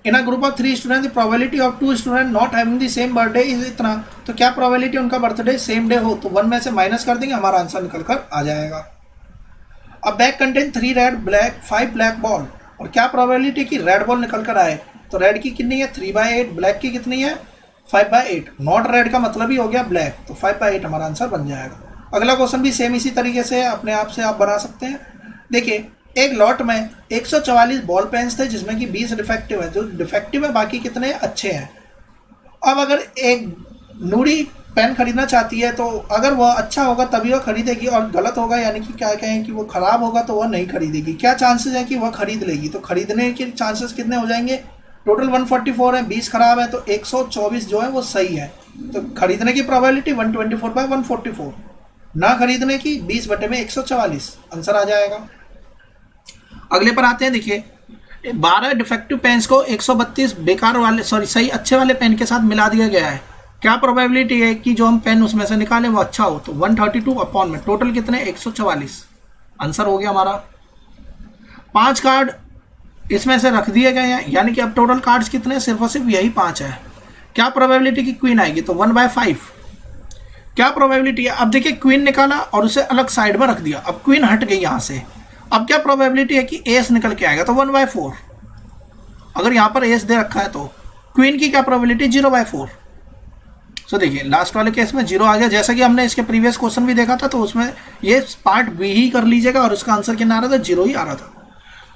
in a group of 3 student the probability of 2 student not having the same birthday is इतना, तो क्या प्रोबेबिलिटी उनका बर्थडे सेम डे हो, तो 1 में से माइनस कर देंगे, हमारा आंसर निकल कर आ जाएगा। अब bag contain 3 red black 5 black ball, और क्या प्रोबेबिलिटी कि रेड बॉल निकल कर आए, तो रेड की कितनी है 3/8, ब्लैक की कितनी है 5/8। नॉट रेड का मतलब ही हो गया ब्लैक, तो 5/8 हमारा आंसर बन जाएगा। अगला क्वेश्चन भी सेम इसी तरीके से अपने आप से आप बना सकते हैं। देखिए एक लॉट में 144 बॉल पेन्स थे जिसमें कि 20 डिफेक्टिव है, जो डिफेक्टिव है बाकी कितने अच्छे हैं। अब अगर एक नूरी पेन खरीदना चाहती है तो अगर वह अच्छा होगा तभी वह खरीदेगी, और गलत होगा यानी कि क्या कहें कि वो खराब होगा तो वह नहीं खरीदेगी। क्या चांसेस है कि वह खरीद लेगी, तो खरीदने के चांसेस कितने हो जाएंगे, टोटल 144 है, 20 खराब है तो 124 जो है वो सही है। तो खरीदने की प्रोबेबिलिटी 124/144, ना खरीदने की 20 बटे में 144 आंसर आ जाएगा। अगले पर आते हैं, देखिए 12 डिफेक्टिव पेन्स को 132 बेकार वाले सही अच्छे वाले पेन के साथ मिला दिया गया है। क्या प्रोबेबिलिटी है कि जो हम पेन उसमें से निकालें वो अच्छा हो, तो 132 अपॉन में टोटल कितने 144 आंसर हो गया हमारा। 5 कार्ड इसमें से रख दिए गए हैं, यानी कि अब टोटल कार्ड्स कितने सिर्फ और सिर्फ यही 5 है। क्या प्रोबेबिलिटी की क्वीन आएगी, तो 1/5। क्या प्रोबेबिलिटी है, अब देखिए क्वीन निकाला और उसे अलग साइड में रख दिया, अब क्वीन हट गई यहाँ से। अब क्या प्रोबेबिलिटी है कि एस निकल के आएगा, तो 1/4। अगर यहाँ पर एस दे रखा है तो क्वीन की क्या प्रोबेबिलिटी 0/4। तो देखिए लास्ट वाले केस में 0 आ गया, जैसा कि हमने इसके प्रीवियस क्वेश्चन भी देखा था, तो उसमें ये पार्ट बी ही कर लीजिएगा और उसका आंसर कितना आ रहा था 0 ही आ रहा था।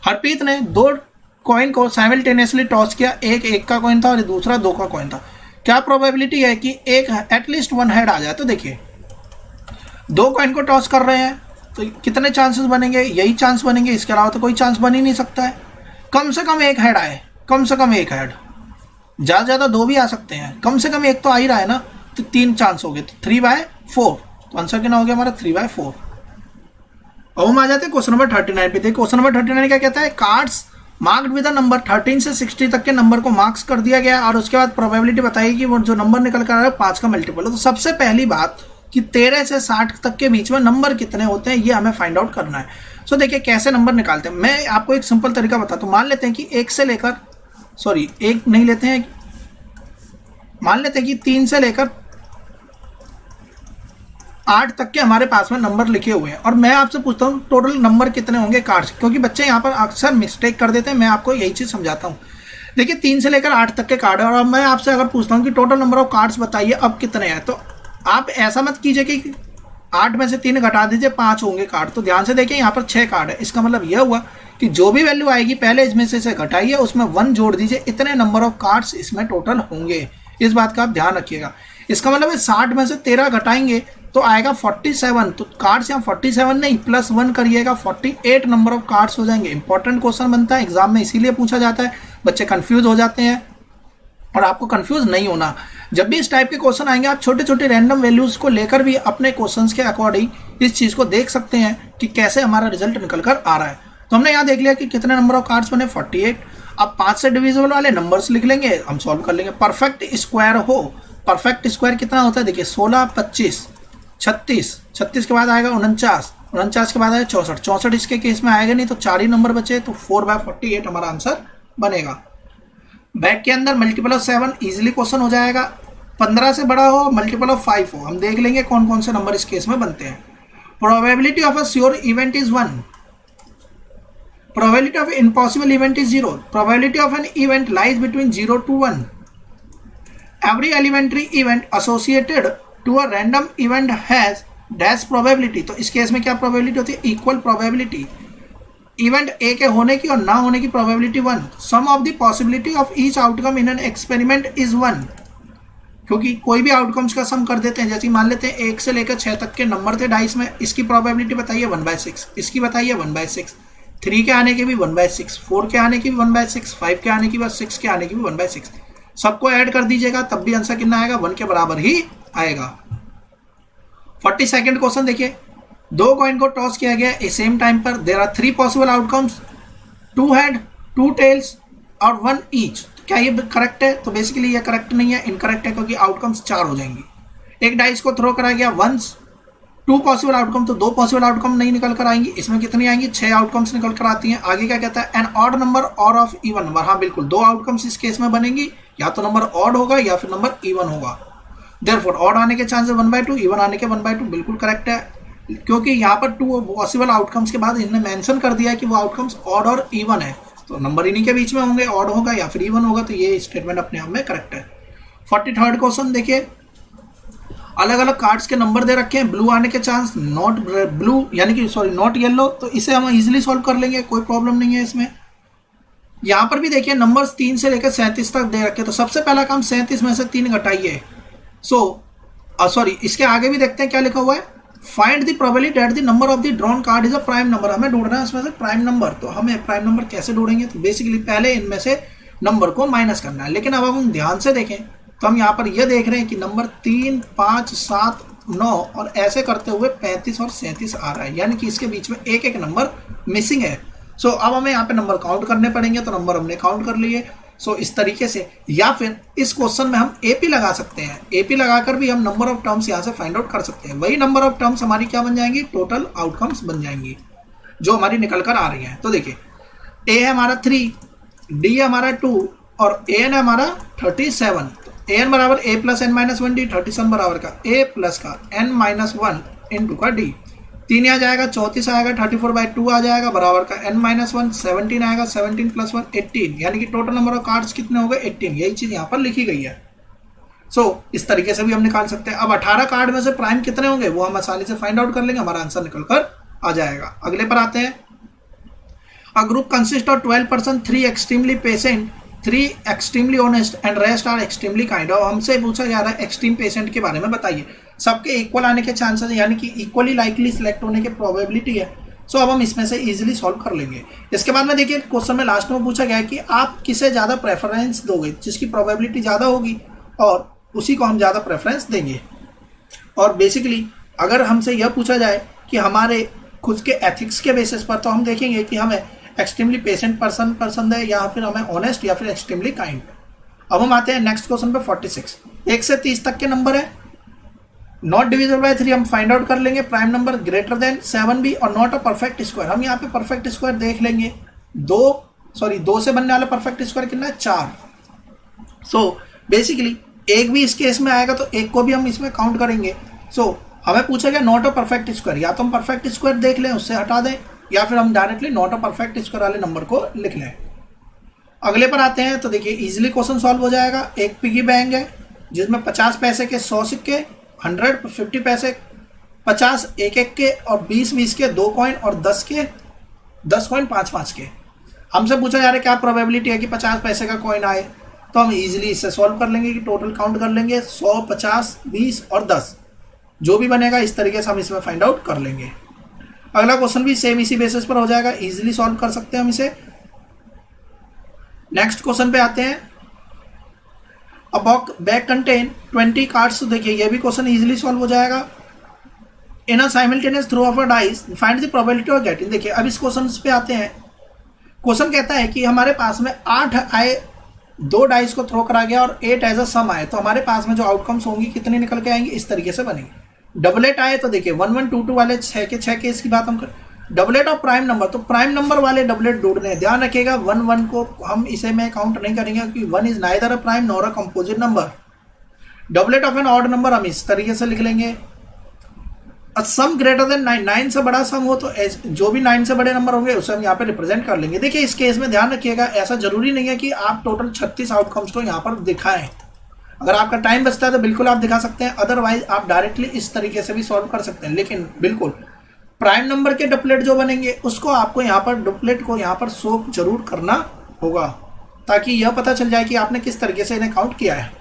हरप्रीत ने 2 कॉइन को साइमल्टेनियसली टॉस किया, एक 1 का कॉइन था और दूसरा 2 का कॉइन था। क्या प्रोबेबिलिटी है कि एक एटलीस्ट 1 हेड आ जाए, तो देखिए 2 कॉइन को टॉस कर रहे हैं तो कितने चांसेस बनेंगे, यही चांस बनेंगे, इसके अलावा तो कोई चांस बन ही नहीं सकता है। कम से कम 1 हेड आए, कम से कम 1 हेड, ज़्यादा ज़्यादा 2 भी आ सकते हैं, कम से कम 1 तो आ ही रहा है ना, तो 3 चांस हो गए, तो 3/4, तो आंसर कितना हो गया हमारा 3/4। अब हम आ जाते हैं क्वेश्चन नंबर 39 पे। देखिए क्वेश्चन नंबर 39 क्या कहता है, cards marked with the number 13 से 60 तक के नंबर को मार्क्स कर दिया गया और उसके बाद प्रोबेबिलिटी बताइए कि वो जो नंबर निकल कर आ रहा है 5 का मल्टीपल है। तो सबसे पहली बात कि 13 से 60 तक के बीच में नंबर कितने होते हैं ये हमें फाइंड आउट करना है। सो देखिए कैसे नंबर निकालते हैं, मैं आपको एक सिंपल तरीका बताता हूँ। मान लेते हैं कि 1 से लेकर एक नहीं लेते हैं, मान लेते हैं कि 3 से लेकर 8 तक के हमारे पास में नंबर लिखे हुए हैं और मैं आपसे पूछता हूँ टोटल नंबर कितने होंगे कार्ड्स, क्योंकि बच्चे यहाँ पर अक्सर मिस्टेक कर देते हैं। मैं आपको यही चीज़ समझाता हूँ। देखिए 3 से लेकर 8 तक के कार्ड है और अब मैं आपसे अगर पूछता हूँ कि टोटल नंबर ऑफ कार्ड्स बताइए अब कितने हैं, तो आप ऐसा मत कीजिए कि 8 में से 3 घटा दीजिए 5 होंगे कार्ड। तो ध्यान से देखिए यहाँ पर 6 कार्ड है। इसका मतलब यह हुआ कि जो भी वैल्यू आएगी पहले इसमें से घटाइए, उसमें 1 जोड़ दीजिए, इतने नंबर ऑफ कार्ड्स इसमें टोटल होंगे। इस बात का आप ध्यान रखिएगा। इसका मतलब है 60 में से 13 घटाएंगे तो आएगा 47। तो कार्ड्स यहाँ 47 नहीं +1 करिएगा 48 नंबर ऑफ कार्ड्स हो जाएंगे। इंपॉर्टेंट क्वेश्चन बनता है एग्जाम में, इसीलिए पूछा जाता है। बच्चे कंफ्यूज हो जाते हैं और आपको कंफ्यूज नहीं होना। जब भी इस टाइप के क्वेश्चन आएंगे आप छोटे छोटे रैंडम वैल्यूज को लेकर भी अपने क्वेश्चंस के अकॉर्डिंग इस चीज को देख सकते हैं कि कैसे हमारा रिजल्ट निकल कर आ रहा है। तो हमने यहाँ देख लिया कि कितने नंबर ऑफ कार्ड्स बने 48। अब 5 से डिविजिबल वाले नंबर्स लिख लेंगे, हम सॉल्व कर लेंगे। परफेक्ट स्क्वायर हो, परफेक्ट स्क्वायर कितना होता है देखिए 16, 25, 36, 36 के बाद आएगा 49, 49 के बाद आएगा 64, 64 इसके केस में आएगा नहीं तो 4 ही नंबर बचे, तो 4/48 हमारा आंसर बनेगा। बैक के अंदर मल्टीपल ऑफ 7 इजिली क्वेश्चन हो जाएगा। 15 से बड़ा हो, मल्टीपल ऑफ 5 हो, हम देख लेंगे कौन कौन से नंबर इस केस में बनते हैं। Probability of a sure event is 1, probability of impossible event is 0, probability of an event lies between 0 to 1, every elementary event associated to a random event has dash probability. तो इस केस में क्या प्रोबेबिलिटी होती है, इक्वल प्रोबेबिलिटी। इवेंट ए के होने की और ना होने की probability 1, sum of the possibility of each outcome in an experiment is 1, क्योंकि कोई भी आउटकम्स का सम कर देते हैं। जैसे मान लेते हैं 1 से लेकर 6 तक के नंबर थे डाइस में, इसकी प्रोबेबिलिटी बताइए 1/6, इसकी बताइए 1/6, 3 के आने के भी 1/6, 4 के आने की भी 1/6, 5 के आने की भी, 6 के आने की भी 1/6। सबको ऐड कर दीजिएगा तब भी आंसर कितना आएगा, 1 के बराबर ही आएगा। 42nd क्वेश्चन देखिए, 2 कॉइन को टॉस किया गया ए सेम टाइम पर, there are 3 possible outcomes, 2 head, 2 tails और 1 ईच। क्या ये करेक्ट है, तो बेसिकली ये करेक्ट नहीं है, इनकरेक्ट है, क्योंकि आउटकम्स 4 हो जाएंगी। एक डाइस को थ्रो करा गया वंस, 2 पॉसिबल आउटकम, तो 2 पॉसिबल आउटकम नहीं निकल कर आएंगी। इसमें कितनी आएंगी, 6 आउटकम्स निकल कर आती हैं। आगे क्या कहता है, एन ऑड नंबर और ऑफ इवन नंबर। हाँ बिल्कुल, 2 आउटकम्स इस केस में बनेंगी, या तो नंबर ऑड होगा या फिर नंबर इवन होगा। देयरफॉर ऑड आने के चांसेस 1/2, इवन आने के 1/2, बिल्कुल करेक्ट है, क्योंकि यहाँ पर 2 पॉसिबल आउटकम्स के बाद इन्होंने मेंशन कर दिया है कि वो आउटकम्स ऑड और इवन है, तो नंबर इन्हीं के बीच में होंगे, ऑड होगा या फिर इवन होगा। तो ये स्टेटमेंट अपने आप में करेक्ट है। 43rd क्वेश्चन देखिए, अलग अलग कार्ड्स के नंबर दे रखे हैं, ब्लू आने के चांस, नॉट ब्लू यानी कि सॉरी नॉट येलो, तो इसे हम इजीली सॉल्व कर लेंगे, कोई प्रॉब्लम नहीं है इसमें। यहाँ पर भी देखिए नंबर्स 3 से लेकर 37 तक दे रखे, तो सबसे पहला काम 37 में से 3 घटाइए। सॉरी इसके आगे भी देखते हैं क्या लिखा हुआ है, find the probability that the number of the drawn card is a prime number. हमें ढूंढना है इसमें से प्राइम नंबर, तो हमें प्राइम नंबर कैसे ढूंढेंगे, तो बेसिकली पहले इनमें से नंबर को माइनस करना है। लेकिन अब हम ध्यान से देखें तो हम यहाँ पर यह देख रहे हैं कि नंबर 3, 5, 7, 9 और ऐसे करते हुए 35 और 37 आ रहा है, यानी कि इसके बीच में एक एक नंबर मिसिंग है। अब हमें यहाँ पे नंबर काउंट करने पड़ेंगे, तो नंबर हमने काउंट कर लिए। इस तरीके से, या फिर इस क्वेश्चन में हम एपी लगा सकते हैं, एपी लगाकर भी हम नंबर ऑफ टर्म्स यहाँ से फाइंड आउट कर सकते हैं। वही नंबर ऑफ टर्म्स हमारी क्या बन जाएंगी, टोटल आउटकम्स बन जाएंगी जो हमारी निकल कर आ रही हैं। तो देखिए ए है हमारा 3, डी है हमारा 2 और एन है हमारा 37। एन बराबर ए प्लस एन माइनस 1 डी, 37 बराबर का ए प्लस का एन माइनस 1 इंटू का डी। 3 आ जाएगा, 34 आएगा, 34/2 आ जाएगा बराबर का n माइनस 1, 17 आएगा, 17 + 1 18, यानी कि टोटल नंबर ऑफ कार्ड्स कितने हो गए 18। यही चीज यहाँ पर लिखी गई है। इस तरीके से भी हम निकाल सकते हैं। अब 18 कार्ड में से प्राइम कितने होंगे वो हम आसानी से फाइंड आउट कर लेंगे, हमारा आंसर निकल कर आ जाएगा। अगले पर आते हैं, a group consist of 12 person, 3 extremely patient, 3 extremely honest and rest are extremely kind. और हमसे पूछा जा रहा है एक्सट्रीम पेशेंट के बारे में बताइए। सबके इक्वल आने के चांसेस यानी कि इक्वली लाइकली सिलेक्ट होने की प्रोबेबिलिटी है। अब हम इसमें से इजीली सॉल्व कर लेंगे। इसके बाद में देखिए क्वेश्चन में लास्ट में पूछा गया है कि आप किसे ज़्यादा प्रेफरेंस दोगे, जिसकी प्रोबेबिलिटी ज़्यादा होगी और उसी को हम ज़्यादा प्रेफरेंस देंगे। और बेसिकली अगर हमसे यह पूछा जाए कि हमारे खुद के एथिक्स के बेसिस पर, तो हम देखेंगे कि हमें एक्सट्रीमली पेशेंट पर्सन पसंद है या फिर हमें ऑनेस्ट या फिर एक्सट्रीमली काइंड। अब हम आते हैं नेक्स्ट क्वेश्चन पे 46। 1 से 30 तक के नंबर है, नॉट डिविजिबल बाय 3 हम फाइंड आउट कर लेंगे, प्राइम नंबर ग्रेटर देन 7 भी और नॉट अ परफेक्ट स्क्वायर। हम यहाँ पे परफेक्ट स्क्वायर देख लेंगे, 2 से बनने वाला परफेक्ट स्क्वायर कितना है 4। बेसिकली एक भी इस केस में आएगा तो एक को भी हम इसमें काउंट करेंगे। हमें पूछा गया नॉट अ परफेक्ट स्क्वायर, या तो हम परफेक्ट स्क्वायर देख लें उससे हटा दें, या फिर हम directly not a perfect square वाले नंबर को लिख लें। अगले पर आते हैं तो देखिए इजीली क्वेश्चन सॉल्व हो जाएगा। एक पिगी बैंक है जिसमें 50 पैसे के 100 सिक्के, 150 पैसे 50 एक एक के, और 20 के 2 कॉइन, और 10 के 10 कॉइन 5 के। हमसे पूछा जा रहा है क्या प्रोबेबिलिटी है कि 50 पैसे का कॉइन आए, तो हम इजीली इससे सॉल्व कर लेंगे कि टोटल काउंट कर लेंगे 100, 50, 20 और 10, जो भी बनेगा इस तरीके से हम इसमें फाइंड आउट कर लेंगे। अगला क्वेश्चन भी सेम इसी बेसिस पर हो जाएगा, इजीली सॉल्व कर सकते हैं हम इसे। नेक्स्ट क्वेश्चन पे आते हैं। अ बैग कंटेन 20 कार्ड्स, तो देखिए ये भी क्वेश्चन इजीली सॉल्व हो जाएगा। In a simultaneous throw of a dice find the probability of getting. देखिए अब इस क्वेश्चन पे आते हैं। क्वेश्चन कहता है कि हमारे पास में 8 आए, 2 डाइस को थ्रो करा गया और 8 एज अ सम आए, तो हमारे पास में जो आउटकम्स होंगी कितने निकल के आएंगे, इस तरीके से बनेंगे। डबलेट आए तो देखिए 1 1 2 2 वाले 6 के 6 के, इसकी बात हम कर। डबलेट ऑफ प्राइम नंबर, तो प्राइम नंबर वाले डबलेट ढूंढने हैं। ध्यान रखिएगा 1 1 को हम इसे में काउंट नहीं करेंगे क्योंकि 1 is neither a prime nor a composite number. Doublet of an odd number हम इस तरीके से लिख लेंगे। सम ग्रेटर देन 9, 9 से बड़ा सम हो तो जो भी 9 से बड़े नंबर होंगे उसे हम यहाँ पे रिप्रेजेंट कर लेंगे। देखिए इस केस में ध्यान रखिएगा ऐसा जरूरी नहीं है कि आप टोटल 36 आउटकम्स को यहाँ पर दिखाएं। अगर आपका टाइम बचता है तो बिल्कुल आप दिखा सकते हैं, अदरवाइज आप डायरेक्टली इस तरीके से भी सॉल्व कर सकते हैं। लेकिन बिल्कुल प्राइम नंबर के डुप्लेट जो बनेंगे उसको आपको यहाँ पर डुप्लेट को यहाँ पर शो जरूर करना होगा, ताकि यह पता चल जाए कि आपने किस तरीके से इन्हें काउंट किया है।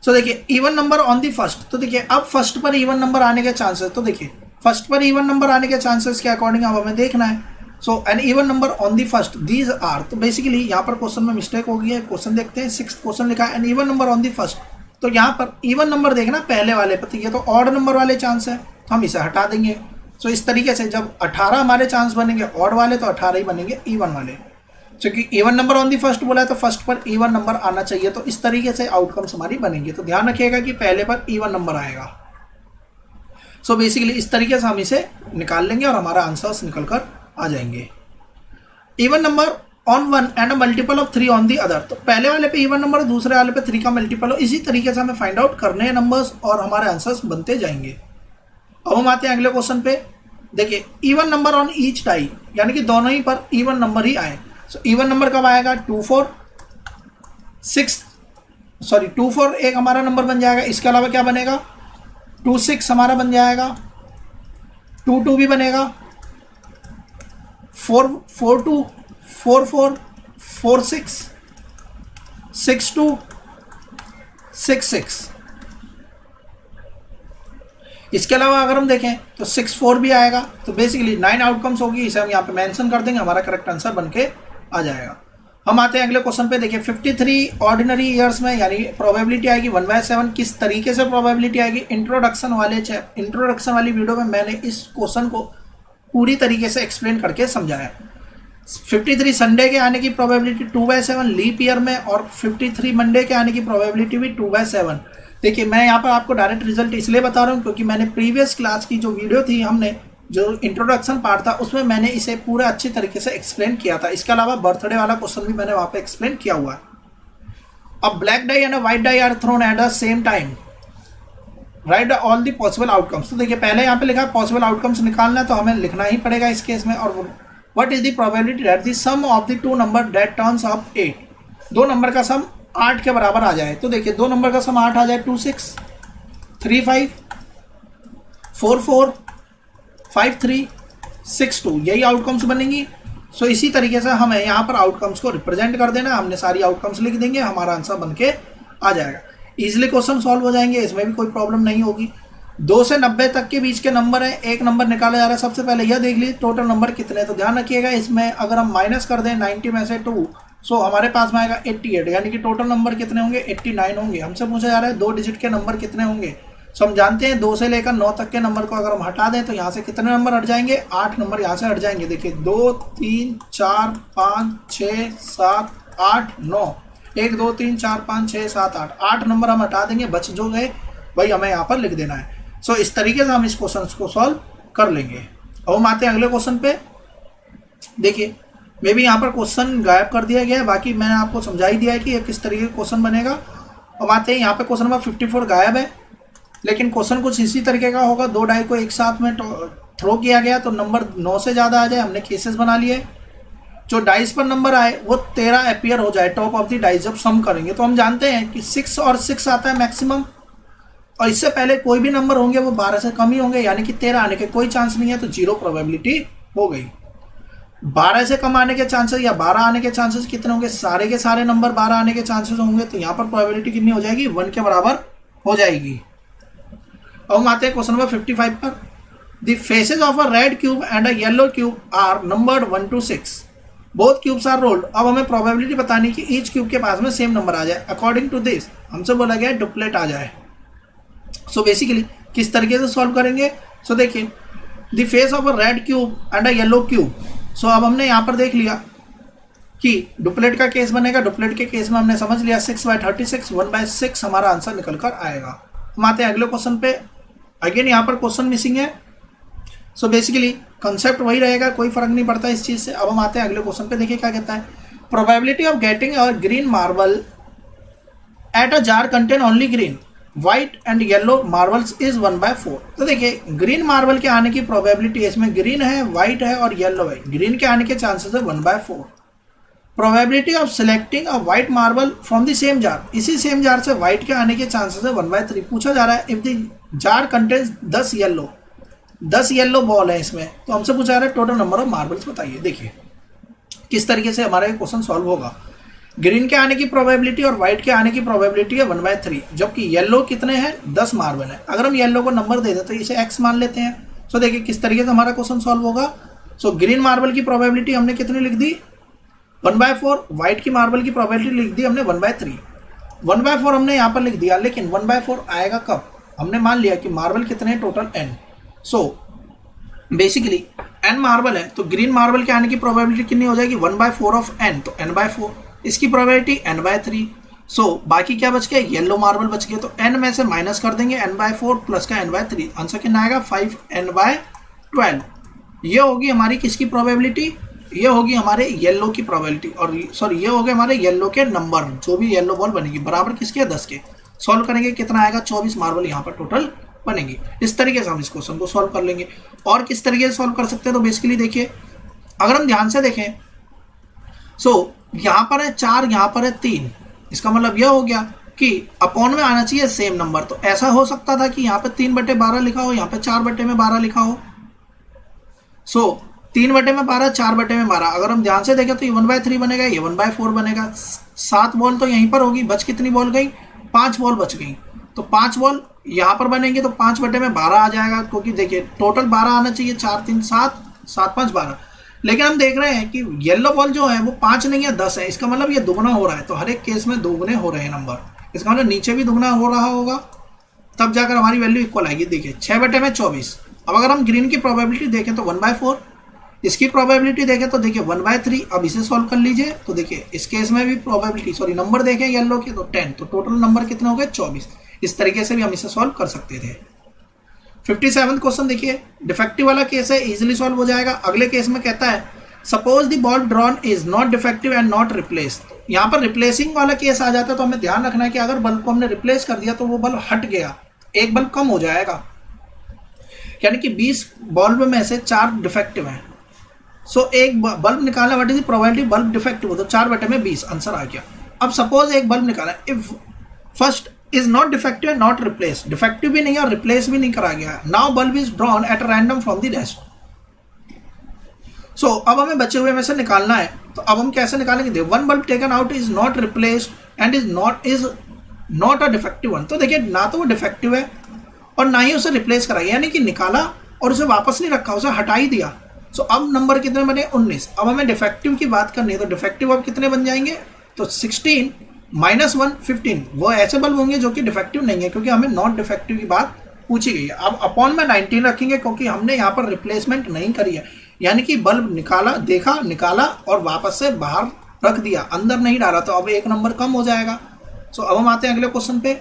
तो देखिए even number on the first, तो देखिए अब फर्स्ट पर इवन नंबर आने के चांसेस, तो देखिए फर्स्ट पर इवन नंबर आने के चांसेस के अकॉर्डिंग अब हमें देखना है। So an even number on the first these are, तो बेसिकली यहाँ पर क्वेश्चन में मिस्टेक हो गई है। क्वेश्चन देखते हैं, 6th क्वेश्चन लिखा है an even number on the first, तो यहाँ पर इवन नंबर देखना पहले वाले पर, ये तो ऑड नंबर वाले चांस है तो हम इसे हटा देंगे। सो इस तरीके से जब 18 हमारे चांस बनेंगे ऑड वाले तो 18 ही बनेंगे इवन वाले, क्योंकि even number on the first बोला है तो फर्स्ट पर इवन नंबर आना चाहिए, तो इस तरीके से आउटकम्स हमारी बनेंगे। तो ध्यान रखिएगा कि पहले पर इवन नंबर आएगा। सो बेसिकली इस तरीके से हम इसे निकाल लेंगे और हमारा आंसर्स निकल कर आ जाएंगे। Even number on 1 and a multiple of 3 on the other, तो पहले वाले पे इवन नंबर, दूसरे वाले पे 3 का मल्टीपल हो, इसी तरीके से हमें फाइंड आउट करने हैं नंबर्स और हमारे आंसर्स बनते जाएंगे। अब हम आते हैं अगले क्वेश्चन पे। देखिए even number on each die, यानी कि दोनों ही पर इवन नंबर ही आए। सो इवन नंबर कब आएगा, 2 4 एक हमारा नंबर बन जाएगा। इसके अलावा क्या बनेगा, 2 6 हमारा बन जाएगा, 2 2 भी बनेगा, 4 2 4 4 4 6 6 2 6 6। इसके अलावा अगर हम देखें तो 6 4 भी आएगा। तो बेसिकली 9 आउटकम्स होगी, इसे हम यहाँ पे मेंशन कर देंगे, हमारा करेक्ट आंसर बन के आ जाएगा। हम आते हैं अगले क्वेश्चन पे। देखिए 53 ऑर्डिनरी ईयर्स में, यानी प्रोबेबिलिटी आएगी 1/7। किस तरीके से प्रोबेबिलिटी आएगी, इंट्रोडक्शन वाली वीडियो में मैंने इस क्वेश्चन को पूरी तरीके से एक्सप्लेन करके समझाया। 53 संडे के आने की प्रोबेबिलिटी 2/7 लीप ईयर में, और 53 मंडे के आने की प्रोबेबिलिटी भी 2/7। देखिए मैं यहाँ पर आपको डायरेक्ट रिजल्ट इसलिए बता रहा हूँ क्योंकि मैंने प्रीवियस क्लास की जो वीडियो थी, हमने जो इंट्रोडक्शन पार्ट था उसमें मैंने इसे पूरा अच्छी तरीके से एक्सप्लेन किया था। इसके अलावा बर्थडे वाला क्वेश्चन भी मैंने वहाँ पे एक्सप्लेन किया हुआ है। अब black die and white die are thrown at the same time, write all the possible outcomes. तो देखिए पहले यहाँ पे लिखा पॉसिबल आउटकम्स निकालना है, तो हमें लिखना ही पड़ेगा इस केस में। और what is the probability that the sum of the 2 number that turns up 8, 2 number का सम 8 के बराबर आ जाए। तो देखिए 2 नंबर का सम 8 आ जाए, 2 6 3 5 4 4 5 3 6 2, यही आउटकम्स बनेंगी। सो इसी तरीके से हमें यहाँ पर आउटकम्स को रिप्रेजेंट कर देना, हमने सारी आउटकम्स लिख देंगे, हमारा आंसर बन के आ जाएगा। इजिली क्वेश्चन सॉल्व हो जाएंगे, इसमें भी कोई प्रॉब्लम नहीं होगी। 2 से 90 तक के बीच के नंबर है, एक नंबर निकाला जा रहा है। सबसे पहले यह देख लीजिए टोटल नंबर कितने, तो ध्यान रखिएगा इसमें अगर हम माइनस कर दें 90 में से 2, सो हमारे पास में आएगा 88, यानी कि टोटल नंबर कितने होंगे, 89 होंगे। हमसे पूछा जा रहा है 2 डिजिट के नंबर कितने होंगे। सो हम जानते हैं 2 से लेकर 9 तक के नंबर को अगर हम हटा दें तो यहाँ से कितने नंबर हट जाएंगे, 8 नंबर यहाँ से हट जाएंगे। देखिए 2 3 4 5 6 7 8 9, 1 2 3 4 5 6 7 8, 8 नंबर हम हटा देंगे, बच जो गए वही हमें यहाँ पर लिख देना है। सो इस तरीके से हम इस क्वेश्चन को सॉल्व कर लेंगे। अब हम आते हैं अगले क्वेश्चन पे। देखिए मे भी यहाँ पर क्वेश्चन गायब कर दिया गया है, बाकी मैंने आपको समझा ही दिया है कि ये किस तरीके का क्वेश्चन बनेगा। अब आते हैं यहाँ पे क्वेश्चन नंबर 54 गायब है। लेकिन क्वेश्चन कुछ इसी तरीके का होगा, 2 डाई को एक साथ में थ्रो किया गया तो नंबर 9 से ज़्यादा आ जाए, हमने केसेस बना लिए। जो डाइस पर नंबर आए वो 13 अपीयर हो जाए टॉप ऑफ द डाइस जब सम करेंगे। तो हम जानते हैं कि 6 और 6 आता है मैक्सिमम, और इससे पहले कोई भी नंबर होंगे वो 12 से कम ही होंगे, यानी कि 13 आने के कोई चांस नहीं है, तो 0 प्रोबेबिलिटी हो गई। 12 से कम आने के चांसेस या 12 आने के चांसेस कितने होंगे, सारे के सारे नंबर 12 आने के चांसेस होंगे, तो यहाँ पर प्रोबेबिलिटी कितनी हो जाएगी, 1 के बराबर हो जाएगी। अब हम आते हैं क्वेश्चन नंबर 55 पर। The faces of a red cube and a yellow cube are numbered 1 to 6, both cubes are rolled. अब हमें प्रोबेबिलिटी बतानी कि ईच क्यूब के पास में सेम नंबर आ जाए। अकॉर्डिंग टू दिस हमसे बोला गया डुप्लेट आ जाए। सो बेसिकली किस तरीके से सॉल्व करेंगे, सो देखिए the face of a red cube and a yellow cube. So अब हमने यहाँ पर देख लिया कि डुप्लेट का केस बनेगा। डुप्लेट के केस में हमने समझ लिया 6/36 1/6 हमारा आंसर निकल कर आएगा। हम आते हैं अगले क्वेश्चन पे। अगेन यहाँ पर क्वेश्चन मिसिंग है। सो बेसिकली कंसेप्ट वही रहेगा, कोई फर्क नहीं पड़ता इस चीज से। अब हम आते हैं अगले क्वेश्चन पे, देखिए क्या कहता है। Probability of getting a green marble at a jar contain only green, white and yellow marbles is 1/4। तो देखिए ग्रीन मार्बल के आने की प्रोबेबिलिटी, इसमें ग्रीन है, व्हाइट है और येलो है, ग्रीन के आने के चांसेस है 1/4। Probability of selecting a white marble from the same jar, इसी सेम जार से व्हाइट के आने के चांसेस है 1/3। पूछा जा रहा है if the jar contains 10 yellow, 10 yellow ball है इसमें, तो हमसे पूछा जा रहा है टोटल नंबर ऑफ मार्बल्स बताइए। देखिए किस तरीके से हमारा ये क्वेश्चन सॉल्व होगा। ग्रीन के आने की प्रोबेबिलिटी और व्हाइट के आने की प्रोबेबिलिटी है 1/3, जबकि येलो कितने हैं, 10 मार्बल है। अगर हम येलो को नंबर दे दें तो इसे x मान लेते हैं। सो देखिए किस तरीके से हमारा क्वेश्चन सॉल्व होगा। सो ग्रीन मार्बल की प्रोबेबिलिटी हमने कितनी लिख दी, 1/4। व्हाइट की मार्बल की प्रोबेबिलिटी लिख दी हमने 1/3। 1/4 हमने यहाँ पर लिख दिया, लेकिन 1/4 आएगा कब, हमने मान लिया कि मार्बल कितने हैं total n। So basically n marble है तो ग्रीन मार्बल के आने की प्रोबेबिलिटी कितनी हो जाएगी, 1/4 ऑफ n, तो n/4। इसकी प्रोबेबिलिटी n/3। सो बाकी क्या बच गया, येलो मार्बल बच गए, तो n में से माइनस कर देंगे n/4 प्लस का n/3, आंसर कितना आएगा 5n/12। ये होगी हमारी किसकी प्रोबेबिलिटी, ये होगी हमारे येलो की प्रोबेबिलिटी, और सॉरी ये हो गए हमारे येलो के नंबर, जो भी येलो बॉल बनेगी बराबर किसके, 10 के। सॉल्व करेंगे कितना आएगा, 24 मार्बल यहाँ पर टोटल बनेगी। इस तरीके से हम इस क्वेश्चन को सॉल्व कर लेंगे। और किस तरीके से सॉल्व कर सकते हैं, तो बेसिकली देखिए अगर हम ध्यान से देखें, सो यहाँ पर है 4, यहाँ पर है 3, इसका मतलब यह हो गया कि अपॉन में आना चाहिए सेम नंबर। तो ऐसा हो सकता था कि यहाँ पे 3/12 लिखा हो, यहाँ पे 4/12 लिखा हो। सो 3/12 4/12, अगर हम ध्यान से देखें तो ये 1/3 बनेगा, ये 1/4 बनेगा। 7 बॉल तो यहीं पर होगी, बच कितनी बॉल गई, 5 बॉल बच गई। तो 5 बॉल यहाँ पर बनेंगे तो 5/12 आ जाएगा, क्योंकि देखिए टोटल 12 आना चाहिए, 4 3 7 7 5 12। लेकिन हम देख रहे हैं कि येलो बॉल जो है वो 5 नहीं है 10 है, इसका मतलब ये दुगना हो रहा है। तो हर एक केस में दोगुने हो रहे हैं नंबर, इसका मतलब नीचे भी दुगना हो रहा होगा, तब जाकर हमारी वैल्यू इक्वल आएगी। देखिए 6/24। अब अगर हम ग्रीन की प्रोबेबिलिटी देखें तो 1/4, इसकी प्रोबेबिलिटी देखें तो देखिए 1/3। अब इसे सॉल्व कर लीजिए तो देखिए इस केस में भी प्रोबेबिलिटी सॉरी नंबर देखें येलो के तो 10, तो टोटल नंबर कितने हो गए 24। इस तरीके से भी हम इसे सॉल्व कर सकते थे। 57 क्वेश्चन देखिए, डिफेक्टिव वाला केस है, इजीली सॉल्व हो जाएगा। अगले केस में कहता है suppose the ball drawn is not defective and not replaced. यहाँ पर रिप्लेसिंग वाला केस आ जाता है, तो हमें ध्यान रखना है कि अगर बल्ब को हमने रिप्लेस कर दिया तो वो बल्ब हट गया, एक बल्ब कम हो जाएगा, यानी कि 20 बल्ब में से 4 डिफेक्टिव हैं। सो एक बल्ब निकालना, what is the probability bulb defective हो, तो 4/20 आंसर आ गया। अब सपोज एक बल्ब निकाला, if first is not defective and not replace, defective भी नहीं और रिप्लेस भी नहीं करा गया। Now bulb is drawn at random from the rest. So अब हमें बचे हुए में से निकालना है, तो अब हम कैसे निकालेंगे, one bulb taken out is not replaced and is not a defective one. तो देखिए ना तो वो डिफेक्टिव है और ना ही उसे रिप्लेस कराया, यानी कि निकाला और उसे वापस नहीं रखा, उसे हटा ही दिया। सो अब नंबर कितने बने 19। अब हमें डिफेक्टिव की बात करनी है, तो डिफेक्टिव अब कितने बन जाएंगे, तो 16 -1 15। वो ऐसे बल्ब होंगे जो कि डिफेक्टिव नहीं है, क्योंकि हमें नॉट डिफेक्टिव की बात पूछी गई है। अब अपॉन में 19 रखेंगे, क्योंकि हमने यहाँ पर रिप्लेसमेंट नहीं करी है, यानी कि बल्ब निकाला, देखा, निकाला और वापस से बाहर रख दिया, अंदर नहीं डाला, तो अब एक नंबर कम हो जाएगा। सो अब हम आते हैं अगले क्वेश्चन पे।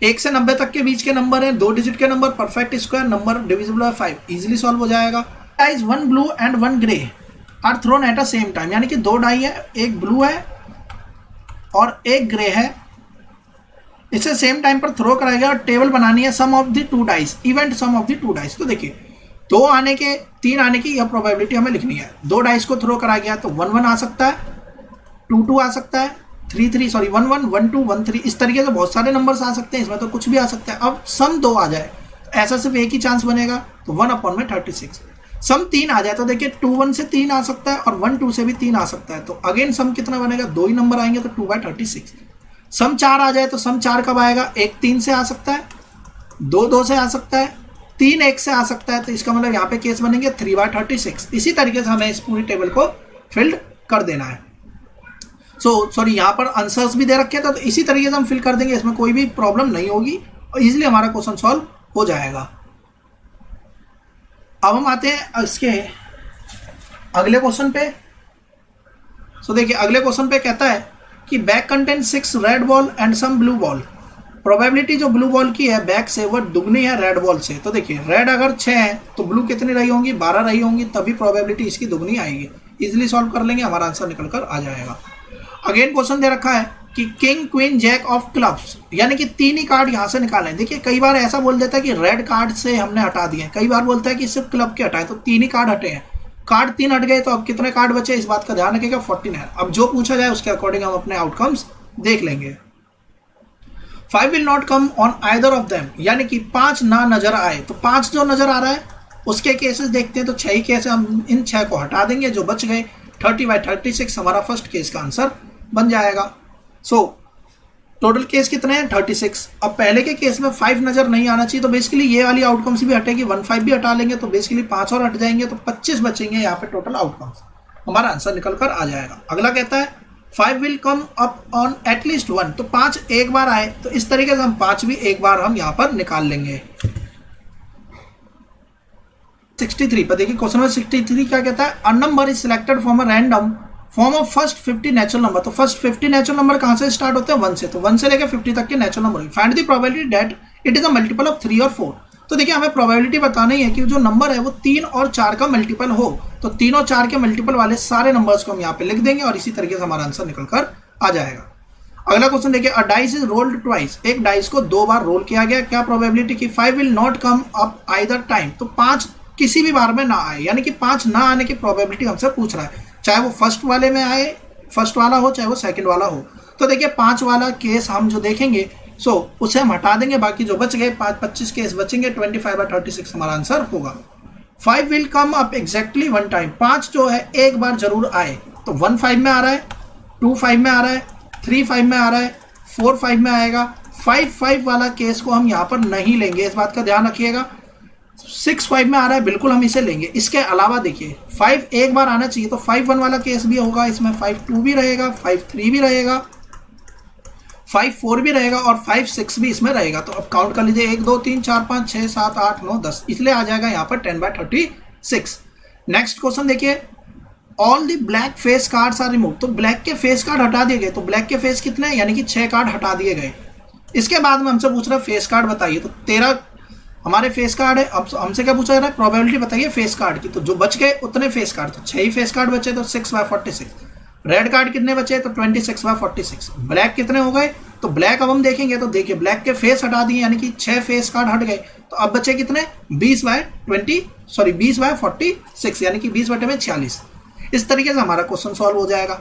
1 से 90 तक के बीच के नंबर है, 2 डिजिट के number, perfect square number divisible by 5, easily solve हो जाएगा। Dice 1 blue and 1 grey are thrown at a same time, यानी कि 2 डाई है, एक ब्लू है और एक ग्रे है, इसे सेम टाइम पर थ्रो कराया गया और टेबल बनानी है sum of the two dice, event sum of the two dice. तो देखिए 2 आने के 3 आने की यह प्रोबेबिलिटी हमें लिखनी है। 2 डाइस को थ्रो कराया गया तो 1 1 आ सकता है, 2 2 आ सकता है, 3 3 सॉरी 1 1 1 2 1 3, इस तरीके से बहुत सारे नंबर्स आ सकते हैं, इसमें तो कुछ भी आ सकता है। अब सम 2 आ जाए ऐसा सिर्फ एक ही चांस बनेगा, तो 1/36। सम 3 आ जाए तो देखिए 2 1 से 3 आ सकता है और 1 2 से भी 3 आ सकता है, तो अगेन सम कितना बनेगा, 2 ही नंबर आएंगे तो 2/36। सम 4 आ जाए तो सम 4 कब आएगा, 1 3 से आ सकता है, 2 2 से आ सकता है, 3 1 से आ सकता है, तो इसका मतलब यहाँ पे केस बनेंगे 3/36। इसी तरीके से हमें इस पूरी टेबल को फिल्ड कर देना है। सॉरी यहाँ पर आंसर्स भी दे रखे थे, तो इसी तरीके से हम फिल कर देंगे, इसमें कोई भी प्रॉब्लम नहीं होगी और इजीली हमारा क्वेश्चन सॉल्व हो जाएगा। अब हम आते हैं इसके अगले क्वेश्चन पे। देखिए अगले क्वेश्चन पे कहता है कि bag contain 6 red ball and some blue ball. Probability जो ब्लू बॉल की है बैग से वो दुगनी है रेड बॉल से। तो देखिए रेड अगर 6 है तो ब्लू कितनी रही होंगी, 12 रही होंगी, तभी प्रोबेबिलिटी इसकी दुगनी आएगी। इजीली सॉल्व कर लेंगे, हमारा आंसर निकल कर आ जाएगा। अगेन क्वेश्चन दे रखा है कि king queen jack of clubs, यानी कि 3 ही कार्ड यहाँ से निकालें। देखिए कई बार ऐसा बोल देता है कि रेड कार्ड से हमने हटा दिए, कई बार बोलता है कि सिर्फ क्लब के हटाए, तो 3 ही कार्ड हटे हैं। कार्ड 3 हट गए तो अब कितने कार्ड बचे, इस बात का ध्यान रखिएगा, 49। अब जो पूछा जाए उसके अकॉर्डिंग हम अपने आउटकम्स देख लेंगे। 5 will not come on either of them, यानी कि 5 ना नजर आए, तो 5 जो नजर आ रहा है उसके केसेस देखते हैं, तो 6 ही केस हम इन 6 को हटा देंगे, जो बच गए 30/36 हमारा फर्स्ट केस का आंसर बन जाएगा। टोटल केस कितने हैं, 36। अब पहले के केस में 5 नजर नहीं आना चाहिए, तो बेसिकली ये वाली आउटकम्स भी हटेगी, 1 5 भी हटा लेंगे तो बेसिकली 5 और हट जाएंगे, तो 25 बचेंगे यहाँ पे टोटल आउटकम्स, हमारा आंसर निकल कर आ जाएगा। अगला कहता है 5 will come up on at least 1, तो 5 एक बार आए, तो इस तरीके से हम 5 भी एक बार हम यहाँ पर निकाल लेंगे। 63 पर देखिए क्वेश्चन नंबर 63 क्या कहता है, a number is selected from a random form of first 50 natural number. तो फर्स्ट 50 नेचुरल नंबर कहां से स्टार्ट होते हैं, 1 से, तो 1 से लेकर 50 तक के natural number. Find the probability that it is a multiple of 3 और 4। तो देखिए हमें प्रोबेबिलिटी बताना ही है कि जो नंबर है वो 3 और 4 का मल्टीपल हो, तो 3 और 4 के मल्टीपल वाले सारे नंबर्स को हम यहाँ पे लिख देंगे और इसी तरीके से हमारा आंसर निकल कर आ जाएगा। अगला क्वेश्चन देखिए, अ डाइस इज रोल्ड ट्वाइस, एक डाइस को 2 बार रोल किया गया, क्या प्रोबेबिलिटी की 5 will not come up either time, तो 5 किसी भी बार में ना आए, यानी कि 5 ना आने की प्रोबेबिलिटी हमसे पूछ रहा है, चाहे वो फर्स्ट वाले में आए, फर्स्ट वाला हो, चाहे वो सेकंड वाला हो। तो देखिए 5 वाला केस हम जो देखेंगे उसे हम हटा देंगे, बाकी जो बच गए 25 केस बचेंगे, 25/36 हमारा आंसर होगा। 5 will come up exactly 1 time, 5 जो है एक बार जरूर आए, तो 1 5 में आ रहा है, 2 5 में आ रहा है, 3 5 में आ रहा है, 4 5 में आएगा। 5 5 वाला केस को हम यहाँ पर नहीं लेंगे, इस बात का ध्यान रखिएगा। 6 5 में आ रहा है, बिल्कुल हम इसे लेंगे। इसके अलावा देखिए 5 एक बार आना चाहिए, तो 5 1 वाला केस भी होगा, इसमें 5 2 भी रहेगा, 5 3 भी रहेगा, 5 4 भी रहेगा और 5 6 भी इसमें रहेगा। तो अब काउंट कर लीजिए, 1 2 3 4 5 6 7 8 9 10, इसलिए आ जाएगा यहाँ पर 10/36। नेक्स्ट क्वेश्चन देखिए, all the black face cards are remove, तो ब्लैक के फेस कार्ड हटा दिए गए, तो ब्लैक के फेस कितने हैं, यानी कि 6 कार्ड हटा दिए गए। इसके बाद में हमसे पूछ रहा है फेस कार्ड बताइए, तो 13 हमारे फेस कार्ड है। अब हमसे क्या पूछा जा रहा है, प्रोबेबिलिटी बताइए फेस कार्ड की, तो जो बच गए उतने फेस कार्ड, तो 6 ही फेस कार्ड बचे, तो 6/46। रेड कार्ड कितने बचे, तो 26/46। ब्लैक कितने हो गए, तो ब्लैक अब हम देखेंगे, तो देखिए ब्लैक के फेस हटा दिए, यानी कि 6 फेस कार्ड हट गए, तो अब बचे कितने, 20/46, यानी कि 20/46। इस तरीके से हमारा क्वेश्चन सॉल्व हो जाएगा।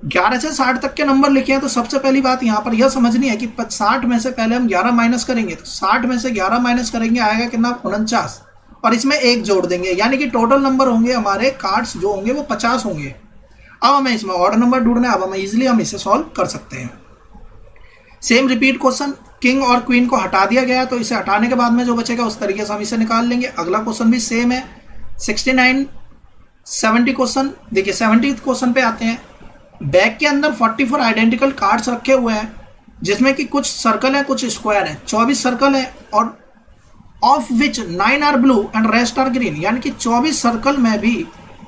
11 से 60 तक के नंबर लिखे हैं, तो सबसे पहली बात यहाँ पर यह समझनी है कि 60 में से पहले हम 11 माइनस करेंगे, तो 60 में से 11 माइनस करेंगे आएगा कितना, 49, और इसमें 1 जोड़ देंगे, यानी कि टोटल नंबर होंगे हमारे कार्ड्स जो होंगे वो 50 होंगे। अब हमें इसमें ऑड नंबर ढूंढना है, अब हमें इजीली हम इसे सॉल्व कर सकते हैं। सेम रिपीट क्वेश्चन, किंग और क्वीन को हटा दिया गया, तो इसे हटाने के बाद में जो बचेगा उस तरीके से हम इसे निकाल लेंगे। अगला क्वेश्चन भी सेम है, 69 70 क्वेश्चन। देखिए 70th क्वेश्चन पे आते हैं, बैग के अंदर 44 आइडेंटिकल कार्ड्स रखे हुए हैं, जिसमें कि कुछ सर्कल है कुछ स्क्वायर है, 24 सर्कल है, और of which 9 are blue and rest are green, यानी कि 24 सर्कल में भी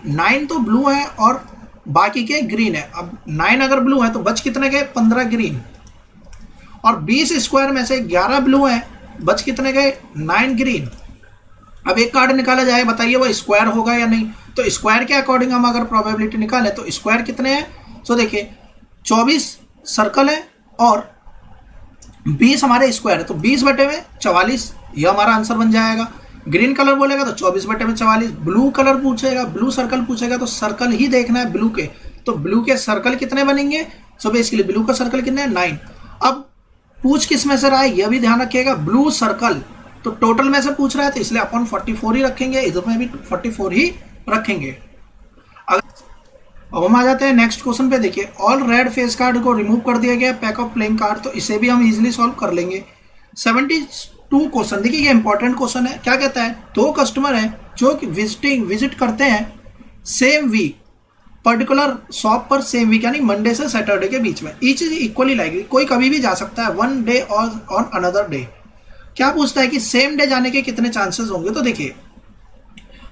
9 तो ब्लू है और बाकी के ग्रीन है। अब 9 अगर ब्लू है तो बच कितने गए, 15 ग्रीन, और 20 स्क्वायर में से 11 ब्लू है, बच कितने गए, 9 ग्रीन। अब एक कार्ड निकाला जाए, बताइए वो स्क्वायर होगा या नहीं, तो स्क्वायर के अकॉर्डिंग हम अगर प्रोबेबिलिटी निकालें तो स्क्वायर कितने हैं, तो देखिए 24 सर्कल है और 20 हमारे स्क्वायर है तो 20 बटे में 44, यह हमारा आंसर बन जाएगा। ग्रीन कलर बोलेगा तो 24 बटे में 44। ब्लू कलर पूछेगा, ब्लू सर्कल पूछेगा तो सर्कल ही देखना है ब्लू के, तो ब्लू के सर्कल कितने बनेंगे? सो बेसिकली ब्लू का सर्कल कितने हैं? 9। अब पूछ किस में से रहा है यह भी ध्यान रखिएगा, ब्लू सर्कल तो टोटल में से पूछ रहा है तो इसलिए अपन 44 ही रखेंगे, इधर में भी 44 ही रखेंगे। अब हम आ जाते हैं नेक्स्ट क्वेश्चन पे। देखिए ऑल रेड फेस कार्ड को रिमूव कर दिया गया, पैक ऑफ प्लेइंग कार्ड, तो इसे भी हम इजीली सॉल्व कर लेंगे। 72 क्वेश्चन, देखिए ये इंपॉर्टेंट क्वेश्चन है। क्या कहता है? 2 कस्टमर हैं जो कि विजिट करते हैं सेम वीक, पर्टिकुलर शॉप पर सेम वीक यानी मंडे से सैटरडे के बीच में, ईच इज इक्वली लाइकली, कोई कभी भी जा सकता है, वन डे और ऑन अनदर डे। क्या पूछता है कि सेम डे जाने के कितने चांसेस होंगे? तो देखिए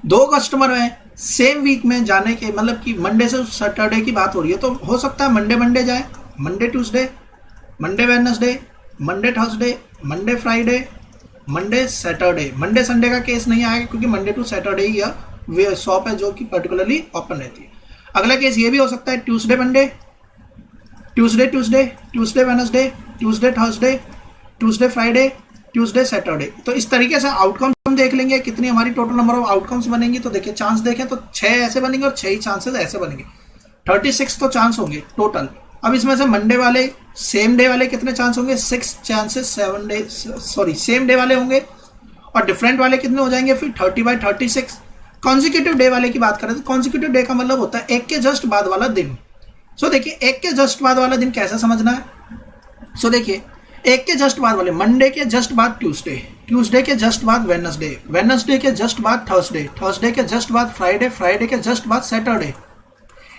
2 कस्टमर हैं सेम वीक में जाने के, मतलब कि मंडे से सैटरडे की बात हो रही है, तो हो सकता है मंडे जाए, Monday Tuesday, Monday Wednesday, Monday Thursday, Monday Friday, Monday Saturday. Monday Sunday का केस नहीं आएगा क्योंकि मंडे टू सैटरडे ही यह शॉप है जो कि पर्टिकुलरली ओपन रहती है। अगला केस ये भी हो सकता है Tuesday Monday, Tuesday Tuesday, Tuesday Wednesday, Tuesday Thursday, Tuesday Friday, Tuesday Saturday. तो इस तरीके से आउटकम हम देख लेंगे कितनी हमारी टोटल नंबर ऑफ आउटकम्स बनेंगी। तो देखिए चांस देखें तो 6 ऐसे बनेंगे और 6 ही चांसेस ऐसे बनेंगे, 36 तो चांस होंगे टोटल। अब इसमें से मंडे वाले सेम डे वाले कितने चांस होंगे? 6 चांसेस सेम डे वाले होंगे, और डिफरेंट वाले कितने हो जाएंगे फिर? 30/36। कॉन्जिक्यूटिव डे वाले की बात करें तो कॉन्जिक्यूटिव डे का मतलब होता है एक के जस्ट बाद वाला दिन। सो देखिए एक के जस्ट बाद वाला दिन कैसे समझना है? सो देखिए एक के जस्ट बाद वाले, मंडे के जस्ट बाद ट्यूसडे, ट्यूसडे के जस्ट बाद वेडनेसडे, वेडनेसडे के जस्ट बाद थर्सडे, थर्सडे के जस्ट बाद फ्राइडे, फ्राइडे के जस्ट बाद सैटरडे।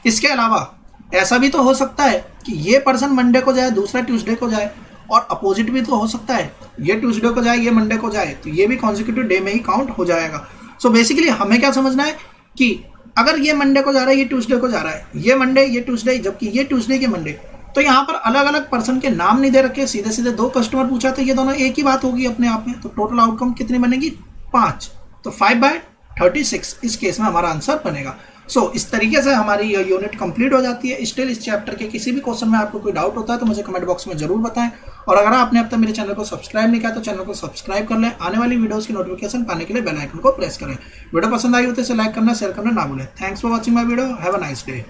इसके अलावा ऐसा भी तो हो सकता है कि ये पर्सन मंडे को जाए, दूसरा ट्यूसडे को जाए, और अपोजिट भी तो हो सकता है, ये ट्यूसडे को जाए, ये मंडे को जाए, तो ये भी कॉन्जिक्यूटिव डे में ही काउंट हो जाएगा। सो बेसिकली हमें क्या समझना है कि अगर ये मंडे को जा रहा है, ये ट्यूसडे को जा रहा है, ये मंडे, ये ट्यूसडे, जबकि ये ट्यूसडे के मंडे, तो यहाँ पर अलग अलग पर्सन के नाम नहीं दे रखे, सीधे सीधे 2 कस्टमर पूछा तो ये दोनों एक ही बात होगी अपने आप में। तो टोटल आउटकम कितनी बनेगी? 5। तो 5/36 इस केस में हमारा आंसर बनेगा। सो इस तरीके से हमारी यह यूनिट कंप्लीट हो जाती है। स्टिल इस चैप्टर के किसी भी क्वेश्चन में आपको कोई डाउट होता है तो मुझे कमेंट बॉक्स में जरूर बताएं, और अगर आपने अब तक मेरे चैनल को सब्सक्राइब नहीं किया तो चैनल को सब्सक्राइब कर लें। आने वाली वीडियोस की नोटिफिकेशन पाने के लिए बेल आइकन को प्रेस करें। वीडियो पसंद आई हो तो इसे लाइक करना, शेयर करना ना भूलें। Thanks for watching my video, have a nice day.